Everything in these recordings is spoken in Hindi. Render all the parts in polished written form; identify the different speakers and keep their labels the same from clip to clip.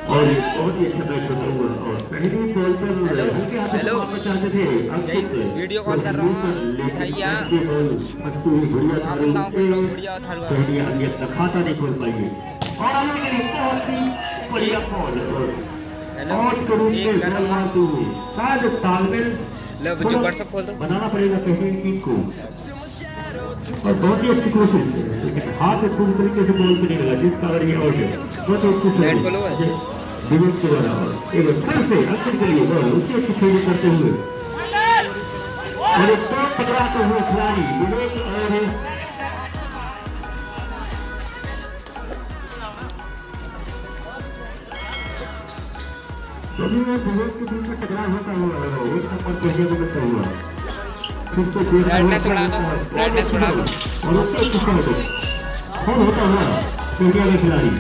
Speaker 1: और बहुत ही अच्छा मैच होता हुआ और पहली बॉल पर उनके हाथ में मारना चाहते थे अंकित
Speaker 2: वीडियो कॉल कर रहा हूँ भैया
Speaker 1: पहली अंकित खाता नहीं खोल पाएंगे और आने के लिए बहुत ही बढ़िया बॉल और करूँ में बॉल मारते हुए शायद तालमेल बनाना पड़ेगा पहली टीम को और बहुत ही अच्छी कोशिश लेकिन हाथ में पूरी तरीके से बॉल पे नहीं लगा जिस कारण ये आउट है बहुत अच्छी विवेक के द्वारा एक फिर से अंकित के लिए बॉल उससे अच्छी फील्डिंग करते हुए और एक टॉप टकराते हुए खिलाड़ी विवेक और विवेक के बीच में टकराव होता हुआ एक नंबर कहने को मिलता हुआ फिर से
Speaker 2: ब्राइटनेस बढ़ा दो
Speaker 1: और उससे होता हुआ इंडिया के खिलाड़ी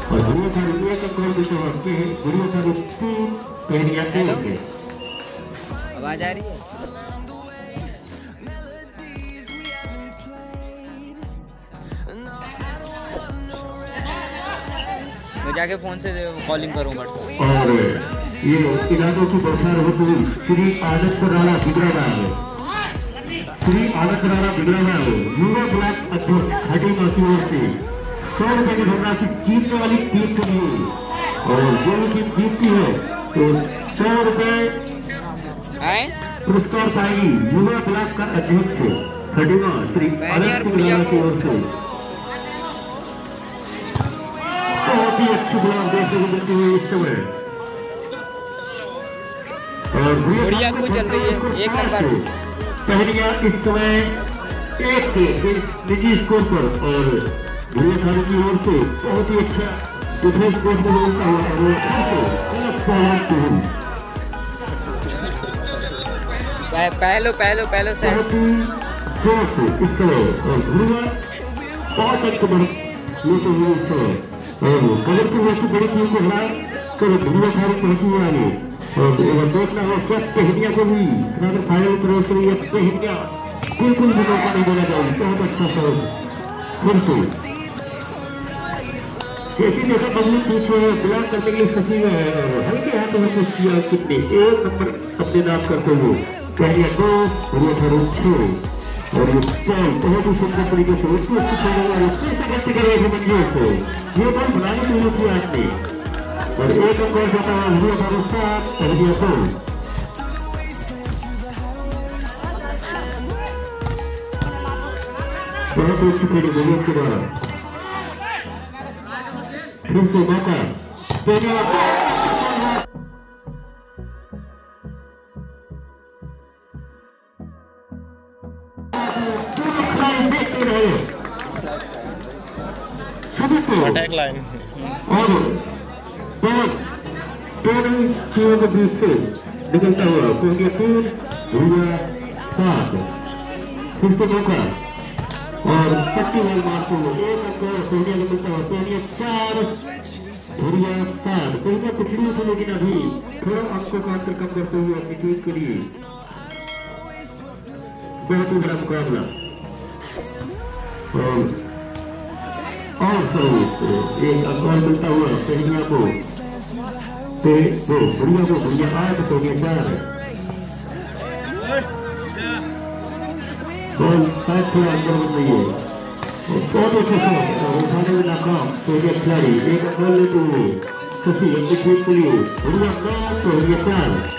Speaker 1: और गुरुओं का इंडिया का कॉल देते वक्त गुरुओं का टीम पहनिया के
Speaker 2: आवाज आ रही है तो जाके फोन से कॉलिंग करूं बट
Speaker 1: और ये इलाकों की बौछार होती हुई श्री आदत राणा बिगड़ा है श्री आदत राणा बिगड़ा है युवा ब्लॉक अध्यक्ष घाटी की ओर से 100 रुपए की धनराशि जीतने वाली टीम के लिए और जो टीम जीतती है तो 100 रुपए पुरस्कार पाएगी युवा ब्लॉक का अध्यक्ष खटीमा श्री आनंद सिंह राणा की ओर से बहुत ही अच्छी ब्लॉक देखने को मिलती है इस समय और
Speaker 2: बढ़िया को चल रही है एक नंबर
Speaker 1: पहलिया इस समय एक के निजी स्कोर पर और भैया खाने की ओर से बहुत ही अच्छा दूसरे स्कोर में मिलता हुआ
Speaker 2: पहलो
Speaker 1: बहुत ही जोर से इस समय और ध्रुवा 5 अंक पर लेते हुए इस समय और कलरपुर वैसी बड़ी टीम को हरा कर ध्रुवा खाने पहुंची हुआ है और देखना हो सब पहनिया को भी फाइनल क्रॉस करी पहनिया बिल्कुल भी मौका नहीं देना चाहिए बहुत अच्छा सर्व फिर से जैसे जैसे बल्ली पूछे ब्लॉक करने के लिए सची है हल्के हाथों में कुछ किया कितने एक नंबर अपने नाम करते हुए पहनिया 2 और ये था 6 और ये बॉल बहुत ही सुंदर तरीके से उसको अच्छी खेलने वाले फिर से गलती कर रहे थे मंजिल को ये बॉल बनाने के लिए किया आपने और एक अंक और जाता है हुआ भरोसा पहले तो बहुत अच्छी खेली विवेक के द्वारा फिर से मौका
Speaker 3: अटैक लाइन
Speaker 1: और दोनों टीमों के बीच से निकलता हुआ पहले 3 हुआ 7 फिर से मौका और पट्टी बॉल मारते हुए एक अंक पहले निकलता हुआ पहले 4 हुआ 7 पहले पिछड़ी से लेकिन अभी थोड़ा अंकों का अंतर कम करते हुए अपनी टीम के लिए बहुत ही बड़ा मुकाबला और एक अंक मिलता हुआ पहलिया को बढ़िया 8 तो 4 बॉल थोड़ा अंदर बन रही है बहुत अच्छा उठाने में नाकाम पहले खिलाड़ी एक बॉल लेते हुए शशि अपनी टीम के लिए बढ़िया 9 तो 4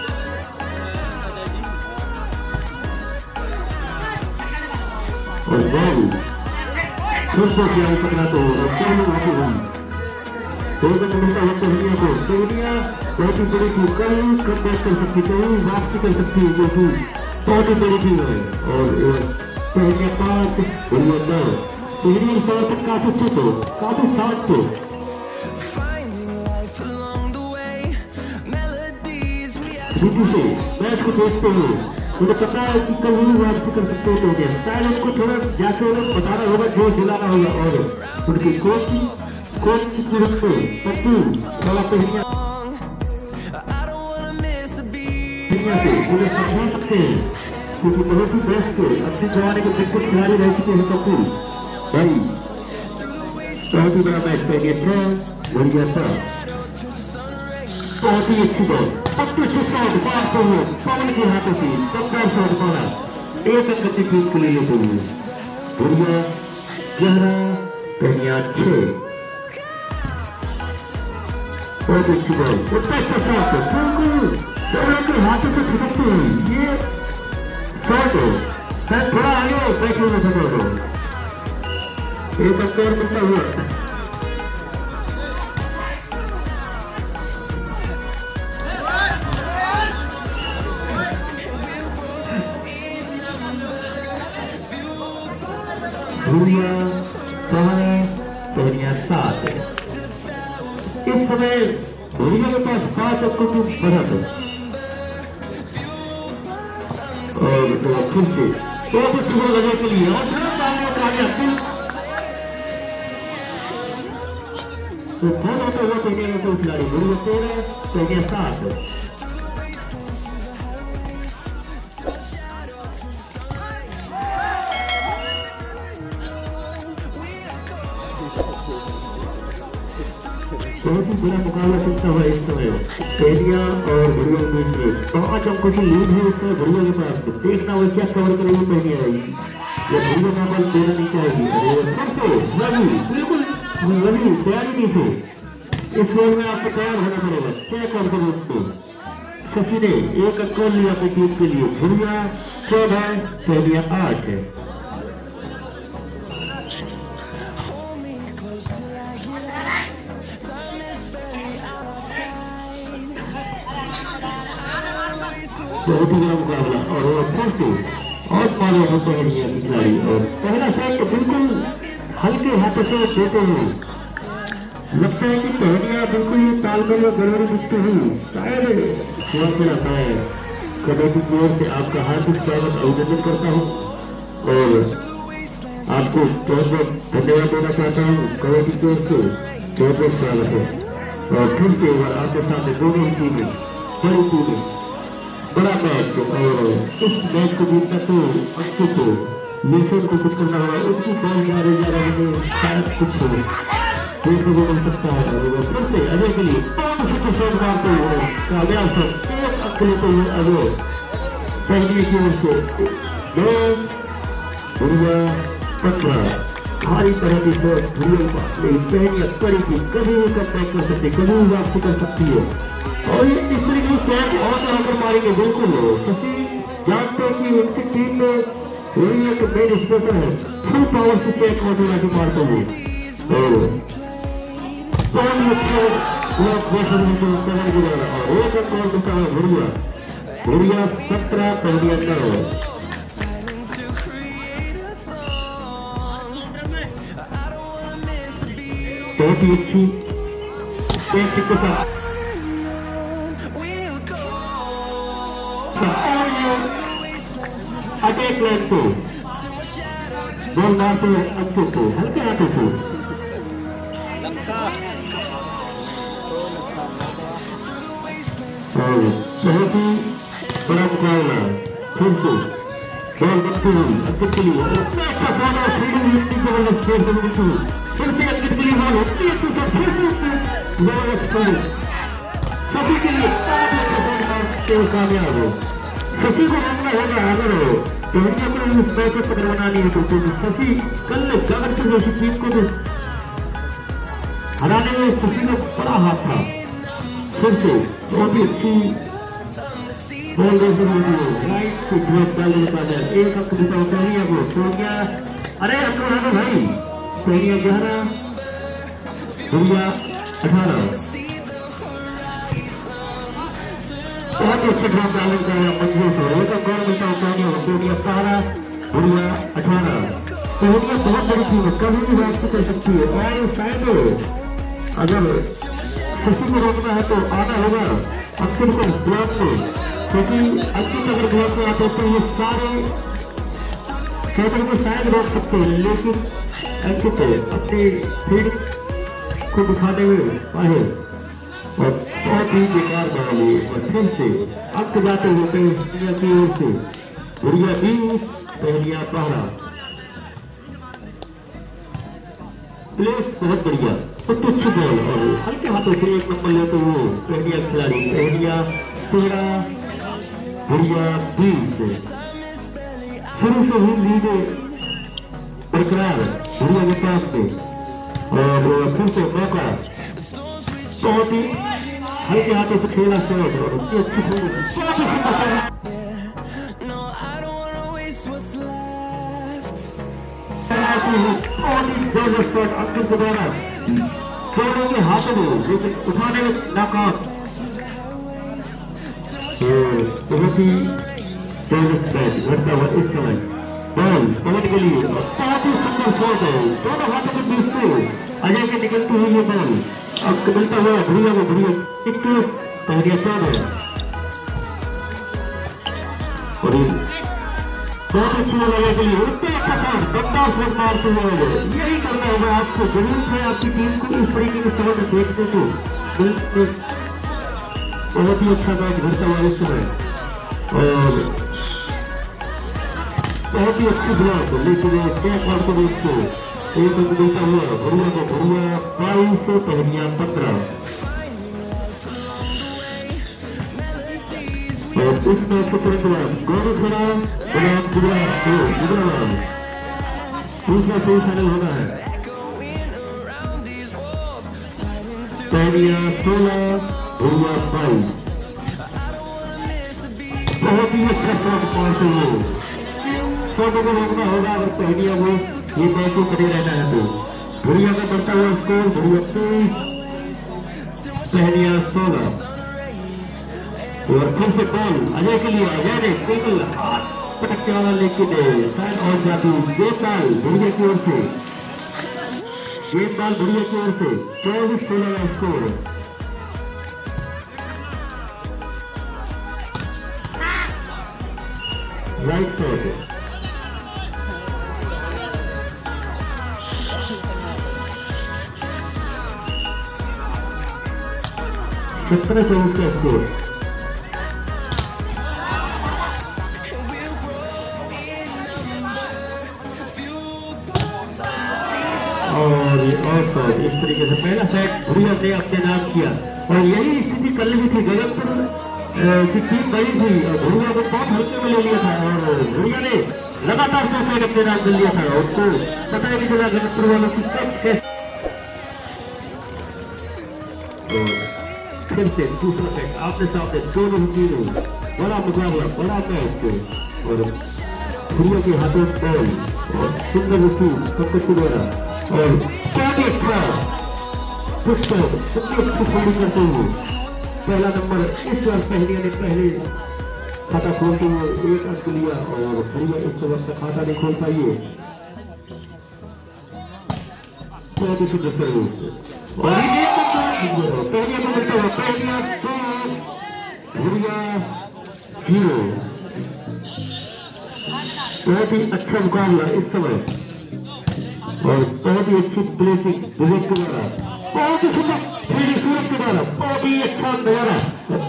Speaker 1: और बॉल फिर से खिलाड़ी पकड़ाते हुए और पहले आती हुई मिलता है पहलिया को पहलिया बहुत ही बड़ी थी कई कम बैक कर सकती कई वापसी कर सकती है जो कि बहुत ही बड़ी थी है और पहलिया 5 बढ़िया 9 पहली सवाल तक काफी अच्छे थे काफी साथ थे नीति से मैच को देखते हुए उन्हें पता है कि कभी भी वापसी कर सकते हो, तो शायद उनको थोड़ा जाके उन्हें बताना होगा, जोश दिलाना होगा। और उनकी कोच की तरफ से पप्पू थोड़ा पहनिया से उन्हें समझा सकते हैं, क्योंकि बहुत ही बेस्ट अपने जमाने के दिग्गज खिलाड़ी रह चुके हैं पप्पू भाई। बहुत ही बड़ा मैच पहले अच्छा बढ़िया था, बहुत ही अच्छी बॉल, पप्पू अच्छे शॉट बाहर को हुए पवन के हाथों से दमदार शॉट मारा, एक अंक की टीम के लिए लेते हुए बढ़िया गहरा पहनिया 6। बहुत अच्छी बॉल, उतना अच्छा शॉट बिल्कुल दोनों के हाथों से खिसकते हैं, ये शॉट शायद थोड़ा आगे बैठे हुए थे दोनों, एक अंक और मिलता हुआ। भूरिया पहनिया 7। इस समय भूरिया के पास 5 अंकों की बढ़त है और फिर से बहुत अच्छी बॉल लगने के लिए और तो बहुत होता हुआ पहनिया का खिलाड़ी भूरिया 13 पहनिया 7। बहुत ही बड़ा मुकाबला चलता हुआ इस समय पहनिया और भुरिया के बीच में 5 अंकों की लीड है इस समय भुरिया के पास। देखना वो क्या कवर करेगी पहनिया या भुरिया का बल देना नहीं चाहेगी। अरे फिर से रवि बिल्कुल रवि तैयारी नहीं थे, इस बॉल में आपको तैयार होना पड़ेगा। चेक कर दो उसको, शशि ने 1 अंक लिया अपनी टीम के लिए। भुरिया 14 पहनिया 8 है। बहुत ही बड़ा मुकाबला और फिर से और पाले होते हैं खिलाड़ी और पहला शॉट बिल्कुल हल्के हाथों से देते हैं। लगता है कि पहनिया बिल्कुल ये तालमेल में गड़बड़ी दिखती हुई शायद हुआ के आता है। कबड्डी की ओर से आपका हार्दिक स्वागत अभिनंदन करता हूँ और आपको बहुत बहुत धन्यवाद देना चाहता हूँ। कबड्डी की ओर से बहुत बहुत स्वागत है और फिर से एक बार आपके सामने दोनों ही टीमें बड़ी टीमें बड़ा मैच और इस मैच को जीतना तो अंकों को मिशन को कुछ करना होगा। उनकी बॉल मारे जा रहे हैं, शायद कुछ देखने को मिल सकता है। और फिर से अजय के लिए 5 से शॉट मारते हुए कामयाब शॉट, 1 अंक लेते हुए अजय पहले की ओर से 9 भुरिया 15। भारी तरह की शॉट भुरिया के पास नहीं, पहनिया कड़ी थी, कभी भी कम बैक कर सकती, कभी भी वापसी कर सकती है और ये इस तरीके से चैन और आकर मारेंगे। बिल्कुल शशि जानते हैं कि उनकी टीम में वही एक मेन स्पेशल है, फुल पावर से चेक और मारते हुए और बहुत ही अच्छे ब्लॉक बैटर को कवर गिरा और 1 अंक और मिलता है भुरिया 17 पहनिया 9। बहुत ही अच्छी टेक्निक के साथ अटैक लाइन को बॉल मारते हुए अंकों को हल्के हाथों से और बहुत ही बड़ा मुकाबला। फिर से बॉल बनती हुई अंकित के लिए इतना अच्छा शॉट और फील्डिंग इतनी जबरदस्त खेल बनती हुई। फिर से अंकित के लिए बॉल इतनी अच्छी शॉट, फिर से जबरदस्त फील्डिंग शशि के लिए बहुत अच्छा शॉट मारते हुए कामयाब हो। शशि को रोकना होगा अगर पहनिया को इस मैच में पकड़वाना नहीं है क्योंकि शशि कल गगन की जैसी टीम को हराने में शशि का बड़ा हाथ था। फिर से बहुत ही अच्छी बॉल राइट को ड्रॉप डाल देता है। 1 अंक देता पहनिया को तो क्या अरे अंक उठाना भाई। पहनिया 11 भुरिया 18। बहुत ही अच्छा ड्रॉप डालने का मंजूर से 1 अंक और मिलता है पहनिया 12 भुरिया 18। पहनिया बहुत बड़ी टीम है, कभी भी वापसी कर सकती है और शायद अगर शशि को रोकना है तो आना होगा अंकित को ब्लॉक में, क्योंकि अंकित अगर ब्लॉक में आते तो ये सारे शॉटर को शायद रोक सकते हैं, लेकिन अंकित अपनी फील्ड को दिखाने में माहिर और बहुत ही बेकार बना लिए। और फिर से अंक जाते होते इंडिया की ओर से बढ़िया 20 पहलिया पहला प्लेस बहुत बढ़िया, तो अच्छी बॉल और हल्के हाथों से 1 नंबर लेते हुए पहलिया खिलाड़ी पहलिया 13 बढ़िया 20 शुरू से ही लीड बरकरार बढ़िया के पास में। और फिर से मौका बहुत ही हल्के हाथों से खेला शॉट और उसकी अच्छी फील्डिंग बहुत ही सुंदर। बहुत ही जबरदस्त शॉट अंकित के द्वारा दोनों के हाथों में, लेकिन उठाने में नाकाम। बहुत ही जबरदस्त मैच घटता हुआ इस समय बॉल पवट के लिए बहुत ही सुंदर शॉट है दोनों हाथों के बीच से अजय के निकलती हुई ये बॉल अब मिलता हुआ भूरिया को भूरिया 21 पहलिया 14 और बहुत अच्छी बॉल अजय के लिए उतना अच्छा शॉट दमदार शॉट मारते हुए यही करना होगा आपको। जरूरत है आपकी टीम को इस तरीके के शॉट देखने को। बहुत ही अच्छा मैच घटता हुआ इस समय और बहुत ही अच्छी ब्लॉक, लेकिन चेक मारते हुए उसको एक अंक मिलता हुआ बढ़िया को बढ़िया 22 पहलिया 15 और इस मैच को तुरंत बाद गौरव खड़ा बनाम गुजरात दूसरा सेमीफाइनल होना है। पहलिया 16 बढ़िया 22 बहुत ही अच्छा शॉट मारते हुए शॉटों को रोकना होगा अगर पहलिया वो ये मैच को बने रहना है तो। बढ़िया का बढ़ता हुआ स्कोर बढ़िया 23 पहलिया 16 और फिर से बॉल अजय के लिए। अजय ने बिल्कुल हाथ पटकने वाला लेकिन शायद और जादू गेंदबाल बढ़िया की ओर से गेंदबाल बढ़िया की ओर से 24-16 का स्कोर। राइट साइड 17-24 का स्कोर। और ये ऑफसाइड इस तरीके से पहला सेट भूरिया ने अपने नाम किया और यही स्थिति कल भी थी। जगतपुर की टीम बड़ी थी और भूरिया को बहुत हल्के में ले लिया था और भूरिया ने लगातार 2 सेट अपने नाम कर लिया था। उसको पता ही नहीं चला जगतपुर वालों की कैसे। फिर से दूसरा सेट आपने सामने दोनों टीमों बड़ा मुकाबला बड़ा मैच और भूरिया के हाथों बॉल और सुंदर रसूल पंकज के द्वारा और बहुत अच्छा पुष्कर सबसे अच्छी फील्डिंग करते हुए पहला नंबर इस बार पहलिया ने पहले खाता खोलते हुए 1 अंक लिया और भूरिया इस वक्त खाता नहीं खोल पाई है। बहुत ही सुंदर सर्विस और पहलिया को मिलता हुआ पहलिया 2 भूरिया 0। बहुत ही अच्छा मुकाबला इस समय और बहुत ही अच्छी प्लेसिंग विवेक के द्वारा बहुत ही सुंदर सूरज के द्वारा बहुत ही अच्छा नजारा।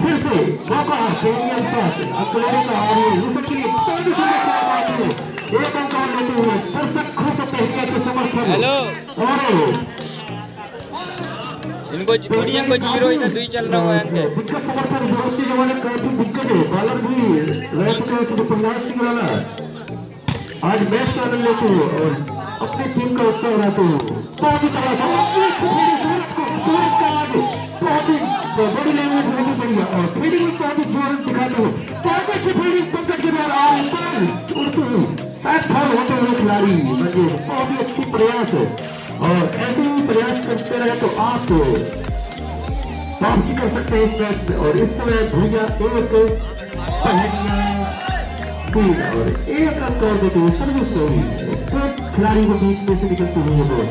Speaker 1: फिर से मौका प्रीमियम पास अकेले का आ रही है बहुत ही सुंदर शॉट मारते हुए 1 अंक और लेते हुए दर्शक खुश पहलिया के समर्थन।
Speaker 2: हेलो
Speaker 1: और
Speaker 2: इनको बढ़िया को 0 इधर 2 चल रहा है अंके
Speaker 1: दिक्कत समर्थन बहुत के जमाने काफी दिक्कत है। बालर भी रहते हैं तो प्रयास की वाला आज मैच का आनंद लेते हुए और अपनी टीम का उत्साह रहते हुए बहुत ही तगड़ा सूरज का आज बहुत ही बड़ी लैंग्वेज बहुत ही बढ़िया और फील्डिंग में बहुत ही जोर दिखाते हुए बहुत अच्छी फील्डिंग पंकज के द्वारा आ रही बॉल उड़ती हुई शायद फॉल होते हुए खिलाड़ी बचे बहुत ही अच्छी प्रयास है और ऐसे ही प्रयास करते रहे तो आप वापसी कर सकते हैं इस मैच में। और इस समय भूरिया 1 पहलिया 3 और 1 अंक और देते हुए सर्विस हो गई खिलाड़ी को बीच में से निकलती हुई है बॉल।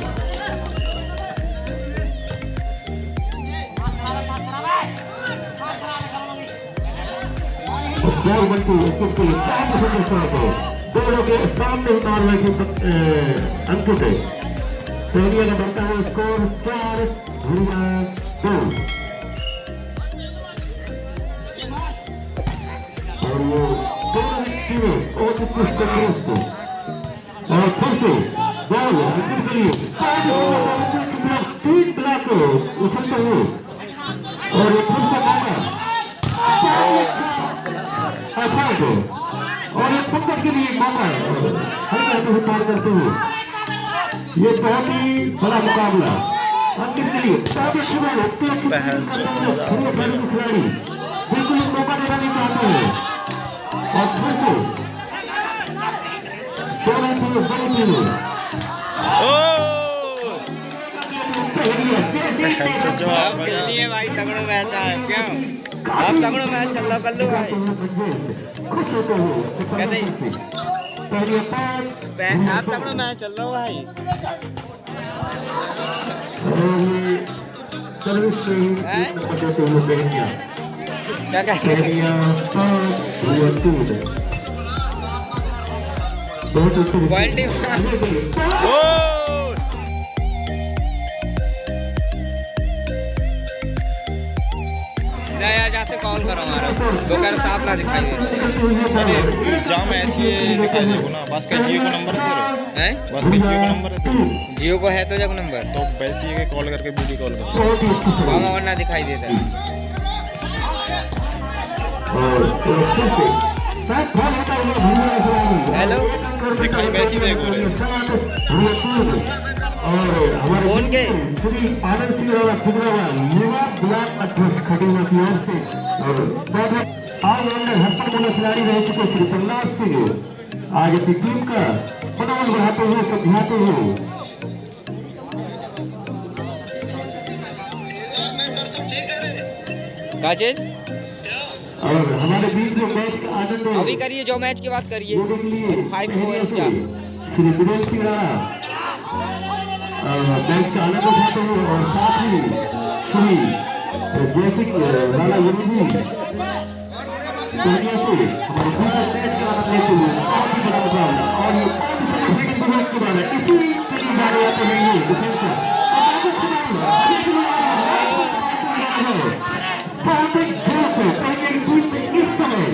Speaker 1: बॉल बनती है उसके लिए काफी सुंदर शॉट है दोनों के सामने ही मार रहे थे अंकित है पहले का बढ़ता है स्कोर 4 भुरिया 2 और वो दोनों टीमें बहुत उत्कृष्ट तंदुरुस्त और फिर से बॉल अंकित के लिए 3 ब्लॉक उछलते हुए और एक फिर से मौका और एक पकड़ के लिए मौका हल्का हाथों से पार करते हुए ये बहुत ही बड़ा मुकाबला अंकित के लिए काफी अच्छी बात है खिलाड़ी बिल्कुल मौका देना नहीं चाहते हैं और फिर से दोनों टीमें बड़ी टीमें
Speaker 2: अब खेलनी है भाई तगड़ा मैच है क्यों अब तगड़ा मैच चल रहा कर लो भाई कहते आप तगड़ा मैच चल रहा भाई क्या कह रहे क्वालिटी से कॉल करो हमारा वो कह रहा साफ ना दिखाई दे
Speaker 3: जाम ऐसी दिखाई देखो ना बस का जियो का नंबर है बस का जियो का नंबर है
Speaker 2: जियो को है तो जब नंबर
Speaker 3: तो वैसे ही कॉल करके वीडियो कॉल करो
Speaker 2: वहाँ और ना दिखाई देता हेलो
Speaker 3: दिखाई वैसे ही देखो
Speaker 1: और हमारे
Speaker 2: फोन के
Speaker 1: श्री आनंद सिंह राणा फुगरावाल युवा ब्लॉक अध्यक्ष खटीमा की ओर से और ऑलराउंडर हटपट वाले खिलाड़ी रह चुके श्री प्रहलाद सिंह आज अपनी टीम का मनोबल बढ़ाते हुए समझाते हुए
Speaker 2: क्या चीज
Speaker 1: और हमारे बीच में मैच का आनंद
Speaker 2: अभी करिए जो मैच की बात करिए
Speaker 1: 5 श्री विरेंद्र सिंह राणा मैच का आनंद उठाते हुए और साथ ही श्री जैसे राणा गुरु जी पूर्णिया से हमारे दूसरे मैच का आनंद लेते हुए बहुत ही बड़ा मुकाबला और ये 5 सेकंड के बाद इसी के लिए जाने आते हैं ये डिफेंसर बहुत ही जोर से पहले की टीम में इस समय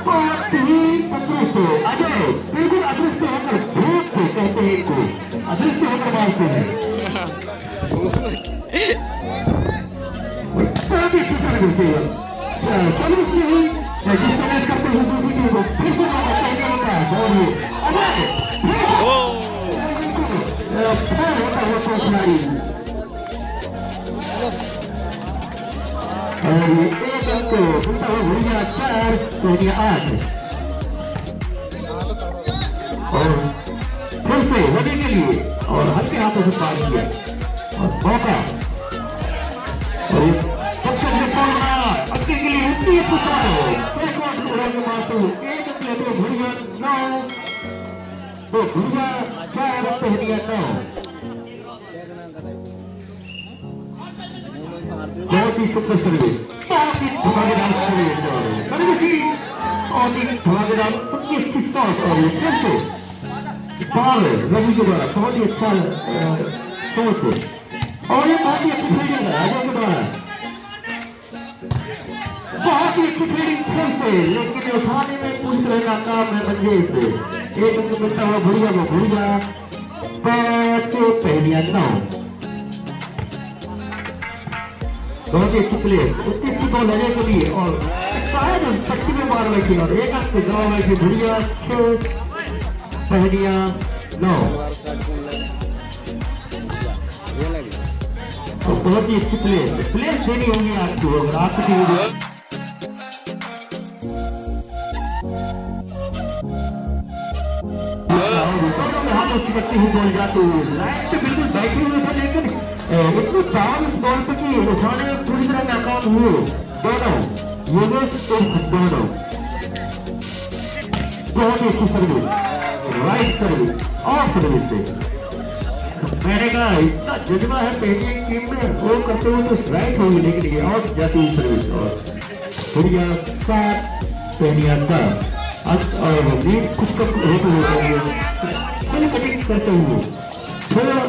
Speaker 1: बहुत ही तंदुरुस्त अजय बिल्कुल अदृश्य होकर भूत को कहते हैं इनको अदृश्य होकर मारते हैं बहुत ही अच्छी सर्विस है सर्विस यही जिस सर्विस करते हैं दूसरी टीम को फिर से मौका पहले होता है और ये अजय फिर होता है वो खिलाड़ी और ये एक अंक सुनता हुआ भूलिया 4 सोनिया 8 और फिर से होने के लिए और हल्के हाथों से पार किया और मौका और ये पक्का से कॉल बना अंके के लिए उतनी अच्छी शॉट है एक और उड़ा के मारते हुए एक अंक लेते भूलिया 9 तो भूलिया 4 पहलिया 9 बहुत ही सुपर सर्विस बहुत ही धमाकेदार सर्विस और ही धमाकेदार 25 की शॉट और ये फिर से बॉल रवि के द्वारा बहुत ही अच्छा शॉट और ये बहुत ही अच्छी फील्डिंग है अजय के द्वारा बहुत ही अच्छी फील्डिंग फिर से लेकिन उठाने में पूरी तरह नाकाम है मंजिल से एक अंक मिलता हुआ भूलिया को भूलिया 5 पहलिया 9 बहुत ही अच्छी प्लेयर उतनी अच्छी बॉल लेने के लिए और शायद 25 में मार रही थी और एक अंक गाँव में थी भूलिया 6 पहलिया 9 और बहुत ही अच्छी प्लेयर देनी होगी आपको अगर आपकी टीम दोनों में हाथों से बच्चे हुई बॉल जाते हुए लाइन पे बिल्कुल बैठे हुए थे लेकिन इतनी डाउन इस बॉल पे की उठाने में पूरी तरह नाकाम हुए दोनों योगेश दोनों बहुत ही अच्छी सर्विस राइट सर्विस और सर्विस से मैंने कहा इतना जज्बा है पहली टीम में वो करते हुए तो राइट होगी लेकिन ये और जाती हुई सर्विस और बढ़िया 7 पहनिया का और नींद कुछ तो होते हुए कटिंग करते हुए थोड़ा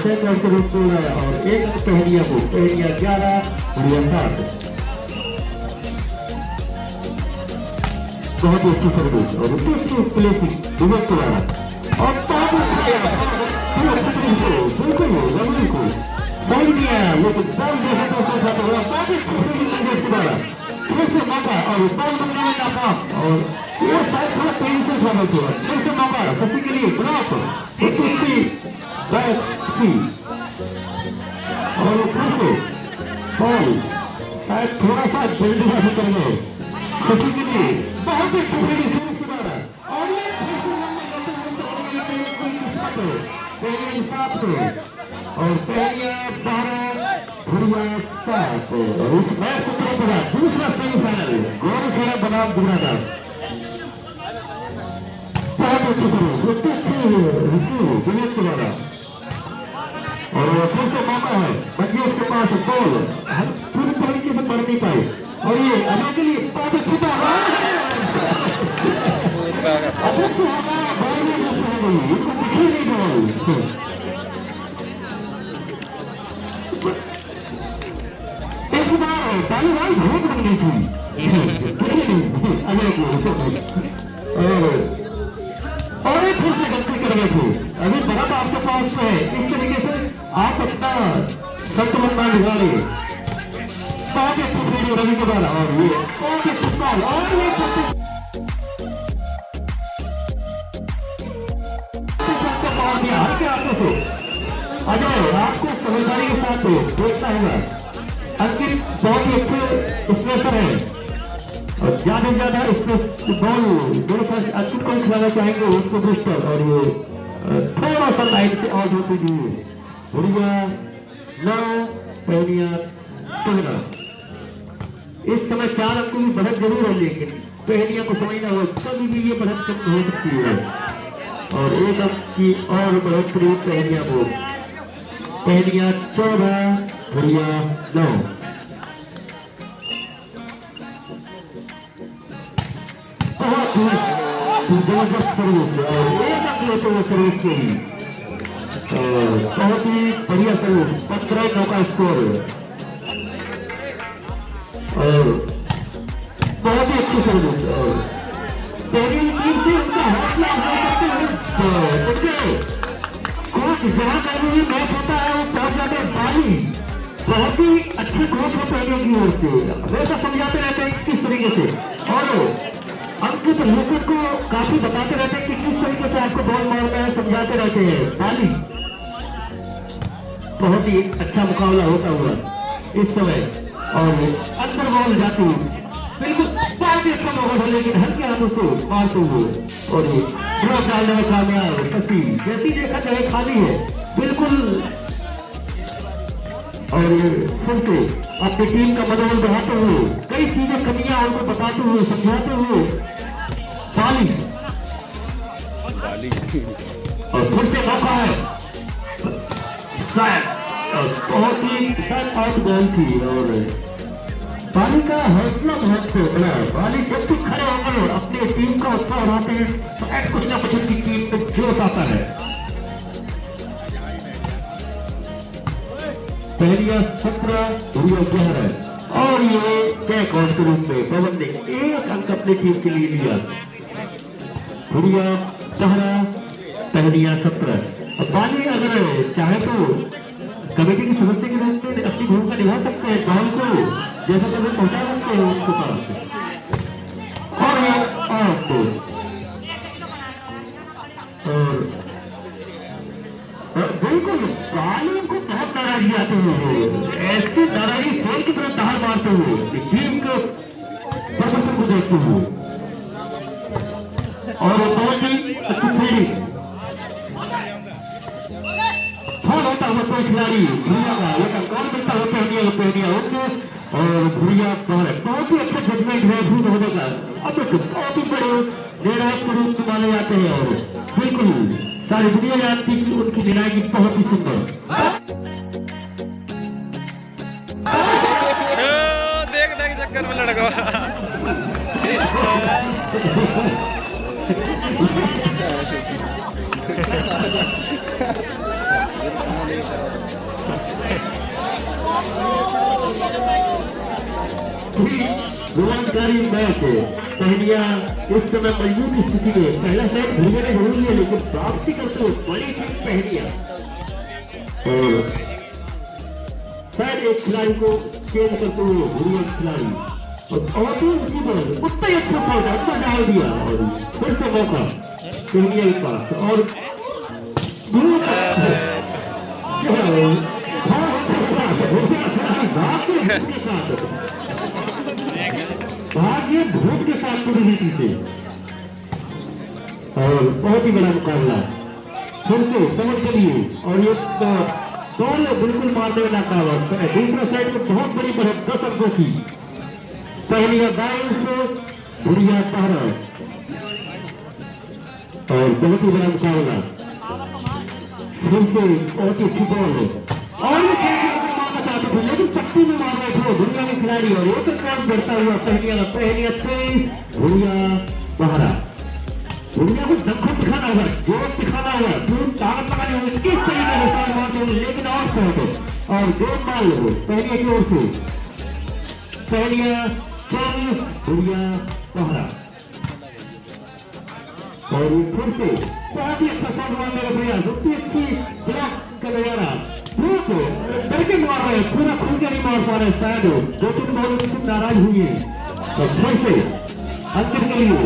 Speaker 1: सेकंड के रूप में और एक पहनिया को पहनिया 11 बढ़िया 7 बहुत ही अच्छी सर्विस और दूसरी प्लेसिंग विवेक कुमार और बिल्कुल जमीन को सही दिया लेकिन बॉल जैसे दोस्तों साथ हुआ काफी विवेक कुमार फिर से मौका और बॉल बनने में नाकाम और वो शायद थोड़ा तेजी से खेल रहे थे फिर से मौका शशि के लिए ब्लॉक एक अच्छी बैक सी और फिर से बॉल शायद थोड़ा सा जल्दीबाजी कर गए शशि के लिए बहुत ही अच्छी फील्डिंग सीरीज के द्वारा और ये फिर से पहले 7 और पहले 12 भुरिया 7 और उस मैच को तरफ पड़ा दूसरा सेमीफाइनल गोल खेला बनाम दुबरादास बहुत अच्छी सर्विस रिसीव विवेक के द्वारा और फिर से मौका है बंदियों के पास बॉल पूरी तरीके से बढ़ नहीं पाए और ये अभी के लिए बहुत अच्छी बात अभी से हमारा बॉल में जैसे हो गई इनको दिखी नहीं बॉल इस बार तालीबान बहुत बन गई थी और एक फिर से गलती कर गए थे अभी बराबर आपके पास में है इस तरीके से आप अपना संतुलन ना बिगाड़े बहुत अच्छी फील्डिंग रवि के द्वारा और ये बहुत अच्छी बॉल और ये पावर दिया हल्के हाथों से अजय आपको समझदारी के साथ देखना होगा अंकित बहुत ही अच्छे स्पेशर है और ज्यादा से ज्यादा इसमें बॉल मेरे पास अंकित को खिलाना चाहेंगे उसको बूस्टर और ये थोड़ा सा लाइन से आउट होती थी भुरिया 9 पहनिया 13 इस समय 4 अंकों की बढ़त जरूर है लेकिन पहनिया को समझना हो कभी भी ये बढ़त कम हो सकती है और एक अंक की और बढ़त करीब पहनिया को पहनिया 14 भुरिया 9 बहुत ही जबरदस्त सर्विस और एक अंक लेते हुए सर्विस के लिए बहुत ही बढ़िया सर्विस 15 का स्कोर और बहुत ही अच्छी सर्विस और पहली टीम से उनका हौसला करते हुए कोच जहाँ कहीं भी मैच होता है वो पहुंच जाते हैं बाली बहुत ही अच्छे कोच हो पहले की ओर से हमेशा समझाते रहते हैं किस तरीके से और अंकित लोगों को काफी बताते रहते हैं कि किस तरीके से आपको बॉल मारना है समझाते रहते हैं बाली बहुत ही अच्छा मुकाबला होता हुआ इस समय और अंदर बॉल जाती बिल्कुल बहुत ही अच्छा मौका था लेकिन हल्के हाथों से मारते हुए और ड्रॉप डालने में कामयाब शशि जैसी देखा चाहे खाली है बिल्कुल और फिर से अपनी टीम का मनोबल बढ़ाते हुए कई चीजें कमियां उनको बताते हुए समझाते हुए बाली और फिर से मौका है शायद बहुत ही आउट बॉल थी और बाली का हौसला बहुत बड़ा है बाली जब भी खड़े होकर अपनी टीम का उत्साह बढ़ाते हैं तो कुछ ना कुछ उनकी टीम में जोश आता है पहलिया 17 भुरिया 11 और ये बैक आउट के रूप में पवन ने एक अंक अपनी टीम के लिए लिया भुरिया 11 पहलिया 17 और बाली अगर चाहे तो कमेटी के सदस्य के रूप में अपनी भूमिका निभा सकते हैं बॉल को जैसे तभी पहुंचा सकते हैं उसके पास और ये आउट और बिल्कुल बाली को बहुत नाराजगी आते हुए ऐसी नाराजगी सेल की तरह धार मारते हुए टीम के प्रदर्शन को देखते हुए और बहुत ही अच्छी फील्डिंग फॉल होता हुआ कोई खिलाड़ी भुरिया का लेकिन कौन करता हुआ पहनिया और भुरिया बहुत ही अच्छा जजमेंट है भूत होने का अब बहुत ही बड़े निर्णायक के रूप में माने जाते हैं और बिल्कुल सारी दुनिया जानती है कि उनकी निर्णायकी बहुत ही सुंदर
Speaker 3: देख चक्कर में लड़का
Speaker 1: रोमांचकारी मैच है। पहलिया इस समय मजबूत स्थिति में पहला सेट भूलिया ने जरूर लिया, लेकिन वापसी करते हुए बड़ी थी पहलिया। और शायद एक खिलाड़ी को चेंज करते हुए भूलिया खिलाड़ी और उसी पर उतना ही अच्छा पौधा अच्छा डाल दिया और फिर से मौका पहलिया के पास। और भाग्य भूख के साथ पूरी नीति से और बहुत ही बड़ा मुकाबला फिर से समझ के लिए। और ये बॉल बिल्कुल मारने में नाकाम है। दूसरा साइड में बहुत बड़ी बढ़त 10 अंकों की। पहलिया 22, भूलिया 12 और बहुत ही बड़ा मुकाबला फिर से बहुत ही अच्छी बॉल है। और ये खेल मारना चाहते थे लेकिन पट्टी में मार रहे थे भूलिया के खिलाड़ी और एक पॉइंट बढ़ता हुआ पहलिया 23, भूलिया 12। भूलिया को दखल दिखाना होगा, जोर दिखाना होगा, पूरी ताकत लगानी होगी, किस तरीके से साल मारते होंगे, लेकिन और शॉट और गेंद मार लो पहलिया की ओर से। पहलिया 24, भूलिया 12 और फिर से बहुत ही अच्छा शॉट मारने का प्रयास, उतनी अच्छी ब्लॉक का नजारा। डर के मार रहे हैं, पूरा खुल के नहीं मार पा रहे, शायद 2-3 बॉल से नाराज हुई है। तो फिर से अंकित के लिए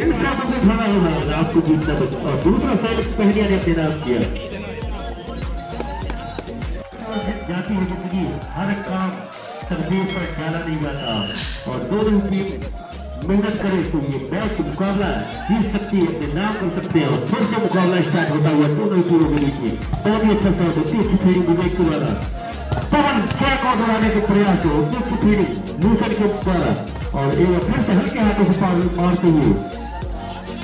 Speaker 1: इन शॉटों से खाना होगा आपको जीतना। और दूसरा साइड पहलिया ने अपने नाम किया। जाती है जिंदगी, हर काम तकदीर पर डाला नहीं जाता और दोनों टीम मेहनत करे तो ये मैच मुकाबला जीत सकती है, अपने नाम कर सकते हैं। और फिर से मुकाबला स्टार्ट होता हुआ दोनों टीमों के बीच में बहुत ही अच्छा शॉट, उतनी अच्छी फील्डिंग विवेक के द्वारा पवन चेक और बनाने के प्रयास हो, उतनी अच्छी फील्डिंग मूसन के द्वारा और एक बार फिर से हल्के हाथों से मारते हुए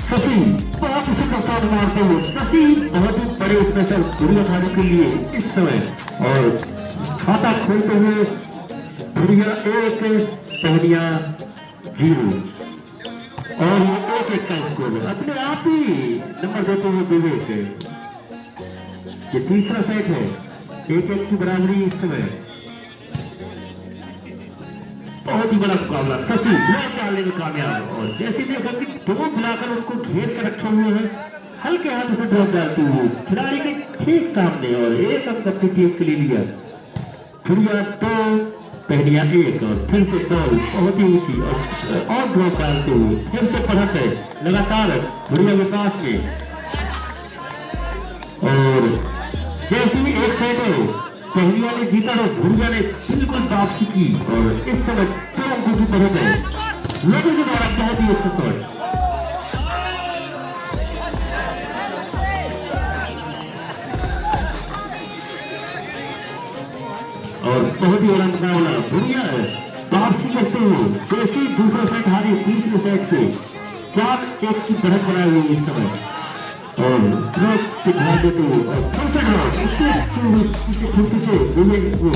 Speaker 1: शशि बहुत ही सुंदर शॉट मारते हुए शशि बहुत ही बड़े स्पेशल भूलिया खाने के लिए इस समय। और खाता खोलते हुए भूलिया 1, पहलिया 0 और ये 1-1 का स्कोर अपने आप ही नंबर देते हुए विवेक। ये तीसरा सेट है, 1-1 की बराबरी इस समय। बहुत ही बड़ा मुकाबला, शशि ब्लॉक डालने में कामयाब और जैसे देखा कि दोनों मिलाकर उनको घेर कर रखे हुए हैं, हल्के हाथों से ड्रॉप डालते हुए खिलाड़ी के ठीक सामने और 1 अंक अपनी टीम के लिए लिया। भूलिया 2, पहलिया 1 और फिर से बॉल बहुत ही ऊंची और ड्रॉप डालते हुए फिर से बढ़त है लगातार भूलिया के पास में। और जैसे ही एक सेट है पहलिया ने जीता तो भूलिया ने बिल्कुल वापसी की और इस समय 2 अंकों की बढ़त है लोगों के द्वारा बहुत ही अच्छा शॉट। और बहुत ही बड़ा मुकाबला भूलिया वापसी करते हुए जैसे दूसरा सेट हारे तीसरे सेट से 4-1 की बढ़त बनाए हुए इस समय और ड्रॉप के ध्यान देते हुए और फिर से ड्रॉप इससे खुशी से विवेक को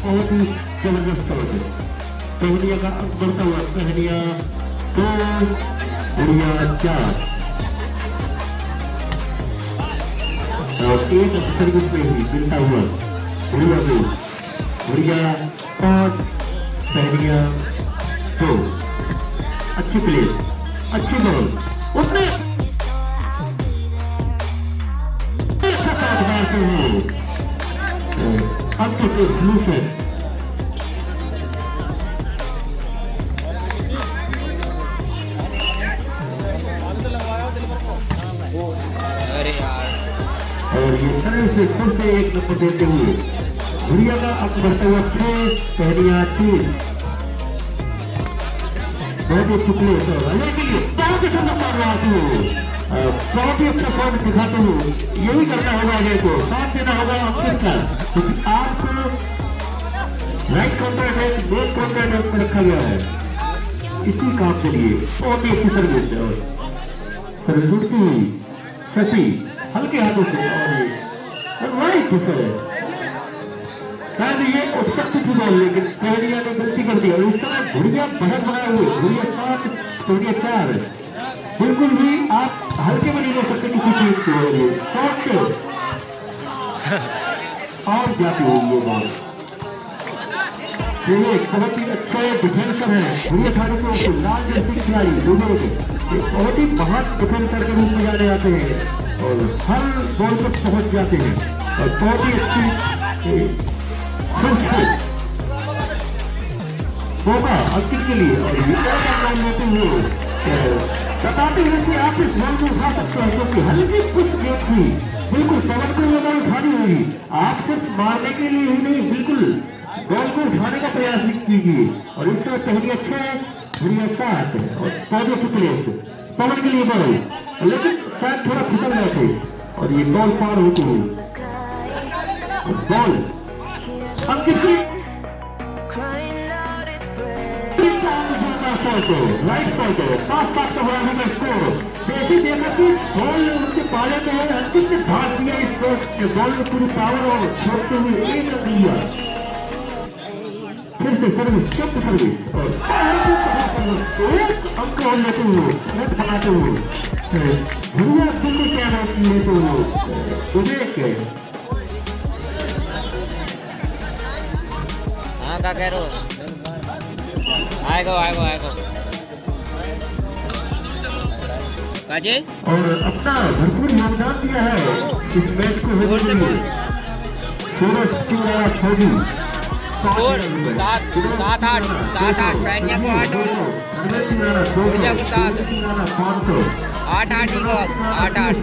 Speaker 1: बहुत ही जबरदस्त शॉट। पहलिया का अंक बढ़ता हुआ पहलिया 2, भूलिया 4 और 1 सर्विस में ही मिलता हुआ भूलिया 2, भूलिया 5, पहलिया 2। अच्छी प्ले, अच्छी बॉल, उसने अच्छा शॉट मारते हुए अच्छे से ब्लू सेट। और ये सरल से फिर से 1 नंबर देते हुए भूलिया का अंक बढ़ता हुआ 6, पहलिया 3। बहुत ही चुकले के लिए बहुत अच्छा नंबर मारते हुए बहुत ही अच्छा शॉट दिखाते हुए यही करना होगा आगे को साथ देना होगा अंकित का, क्योंकि आपको राइट कॉन्ट्रैक्ट लेफ्ट कॉन्ट्रैक्ट में रखा गया है इसी काम के लिए। बहुत ही अच्छी सर्विस है और सर्विस उठती हुई शशि हल्के हाथों से और राइट है शायद ये उठ सकती थी बॉल, लेकिन पहलिया ने गलती कर दिया। इस समय भूलिया बढ़त बनाए हुए भूलिया 7, पहलिया 4 बिल्कुल भी आप हल्के में नहीं ले सकते किसी चीज को। और जाती हुई ये बॉल बहुत ही अच्छे डिफेंसर है बुढ़िया थाने को लाल जर्सी खिलाड़ी लोगों के बहुत ही महान डिफेंसर के रूप में जाने जाते हैं और हर बॉल तक पहुंच जाते हैं और बहुत ही अच्छी होगा अंकित के लिए और लेते हुए बताते हुए कि आप इस बॉल को उठा सकते हैं क्योंकि हल्की कुछ गेम थी बिल्कुल पवन को ये बॉल उठानी होगी। आप सिर्फ मारने के लिए ही नहीं बिल्कुल बॉल को उठाने का प्रयास कीजिए और इस समय पहली अच्छा है बुढ़िया 7 और पौधे की प्लेस पवन के लिए बॉल लेकिन शायद थोड़ा फिसल गए थे और ये बॉल पार होती हुई बॉल अंकित की राइट साइड 7-7 का बढ़ाने का स्कोर जैसे देखा कि बॉल उनके पाले में है अंकित ने भाग दिया इस शॉट के बॉल में पूरी पावर और छोड़ते हुए एक रन दिया फिर से सर्विस चुप सर्विस और एक अंक और लेते हुए नेट बनाते हुए दुनिया बिल्कुल क्या लेते हुए विवेक
Speaker 2: हाँ क्या कह रहे हो आएगा काजे
Speaker 1: और अपना भरपूर योगदान दिया है इस मैच को होने के लिए सूरज सिंह राणा फौजी
Speaker 2: 7-8 पैनिया को 8 पूजा को 7 8-8 को 8-8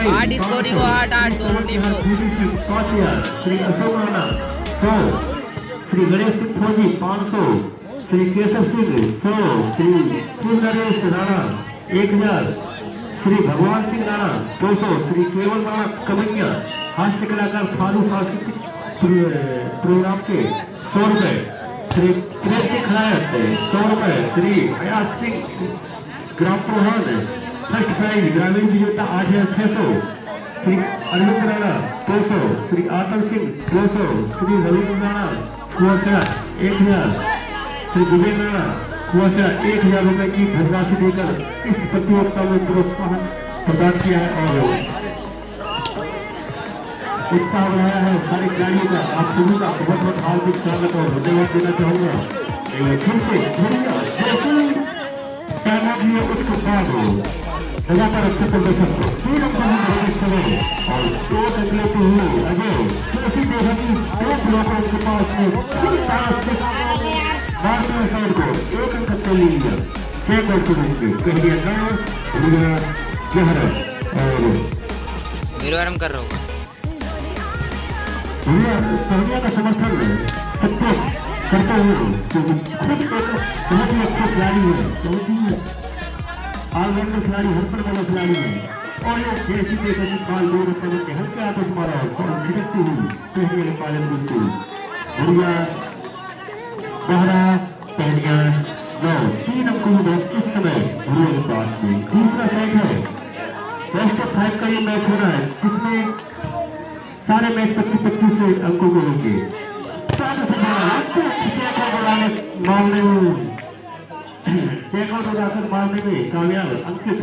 Speaker 2: 8 स्कोरी को 8-8 दोनों टीम को
Speaker 1: श्री अशोक राणा 100 श्री गणेश सिंह फौजी 500 श्री केशव सिंह 100 श्री शिव नरेश राणा 1000 श्री भगवान सिंह राणा 200 श्री केवल राणा कमैया हास्य कलाकार फालू सांस्कृतिक प्रोग्राम के 100 रुपए श्री प्रेम सिंह खड़ायत 100 रुपए श्री अयास सिंह ग्राम प्रधान फर्स्ट प्राइज ग्रामीण विजेता 8600 श्री अरविंद राणा 200 श्री आतम सिंह 200 श्री रविंद्र राणा कुआखेड़ा 1000 श्री विजय राणा कुआखेड़ा 1000 रुपए की धनराशि देकर इस प्रतियोगिता में प्रोत्साहन प्रदान किया है और उत्साह बढ़ाया है सारे खिलाड़ियों का। आप सभी का बहुत बहुत हार्दिक स्वागत और धन्यवाद देना चाहूंगा फिर से उसके बाद लगातार अच्छे प्रदर्शन को 3 नंबर में प्रवेश करें और 2 तक लेते हुए अजय तुलसी देखा कि 2 ब्लॉकर उनके पास में भारतीय साइड को 1 अंक तक ले लिया 6 गोल के रूप में पहले गहरा
Speaker 2: और कर रहा हूँ
Speaker 1: पहलिया का समर्थन सबको करते हुए क्योंकि खुद एक बहुत ही अच्छे खिलाड़ी है बहुत ही ऑलराउंडर खिलाड़ी हर वाला खिलाड़ी है और ये जैसी देखा कि बाल 2 रुपये में हल्के हाथों से मारा और छिड़कती हुई पहले पालन बिल्कुल बढ़िया गहरा पहलिया 9 3 अंकों में इस समय भूरे के पास में दूसरा साइड है बेस्ट ऑफ 5 का ये मैच हो रहा है जिसमें सारे मैच 25-25 से अंकों को होंगे मामले में चेकआउट उड़ाकर मारने में कामयाब अंकित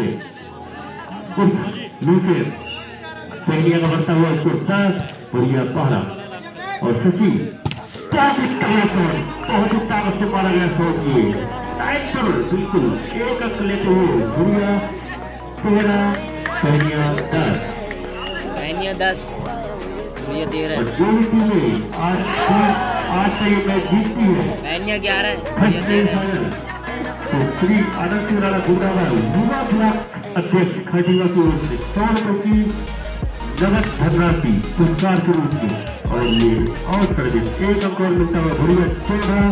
Speaker 1: लूसेर पहलिया का बढ़ता हुआ स्कोर 10 बढ़िया पहला और शशि बहुत ही ताकत से मारा गया शॉट ये टाइट पर बिल्कुल 1 अंक लेते हुए बढ़िया 13 पहलिया
Speaker 2: 10 ये दे रहा है
Speaker 1: जो भी टीमें आज का ये मैच जीतती है
Speaker 2: 11
Speaker 1: तो श्री आनंद सिंह राणा गुजरावाल युवा ब्लॉक अध्यक्ष खटीवा की ओर से 100 रुपए की नगद धनराशि पुरस्कार के रूप में और ये और सर्विस 1 अंक और मिलता हुआ बढ़िया 14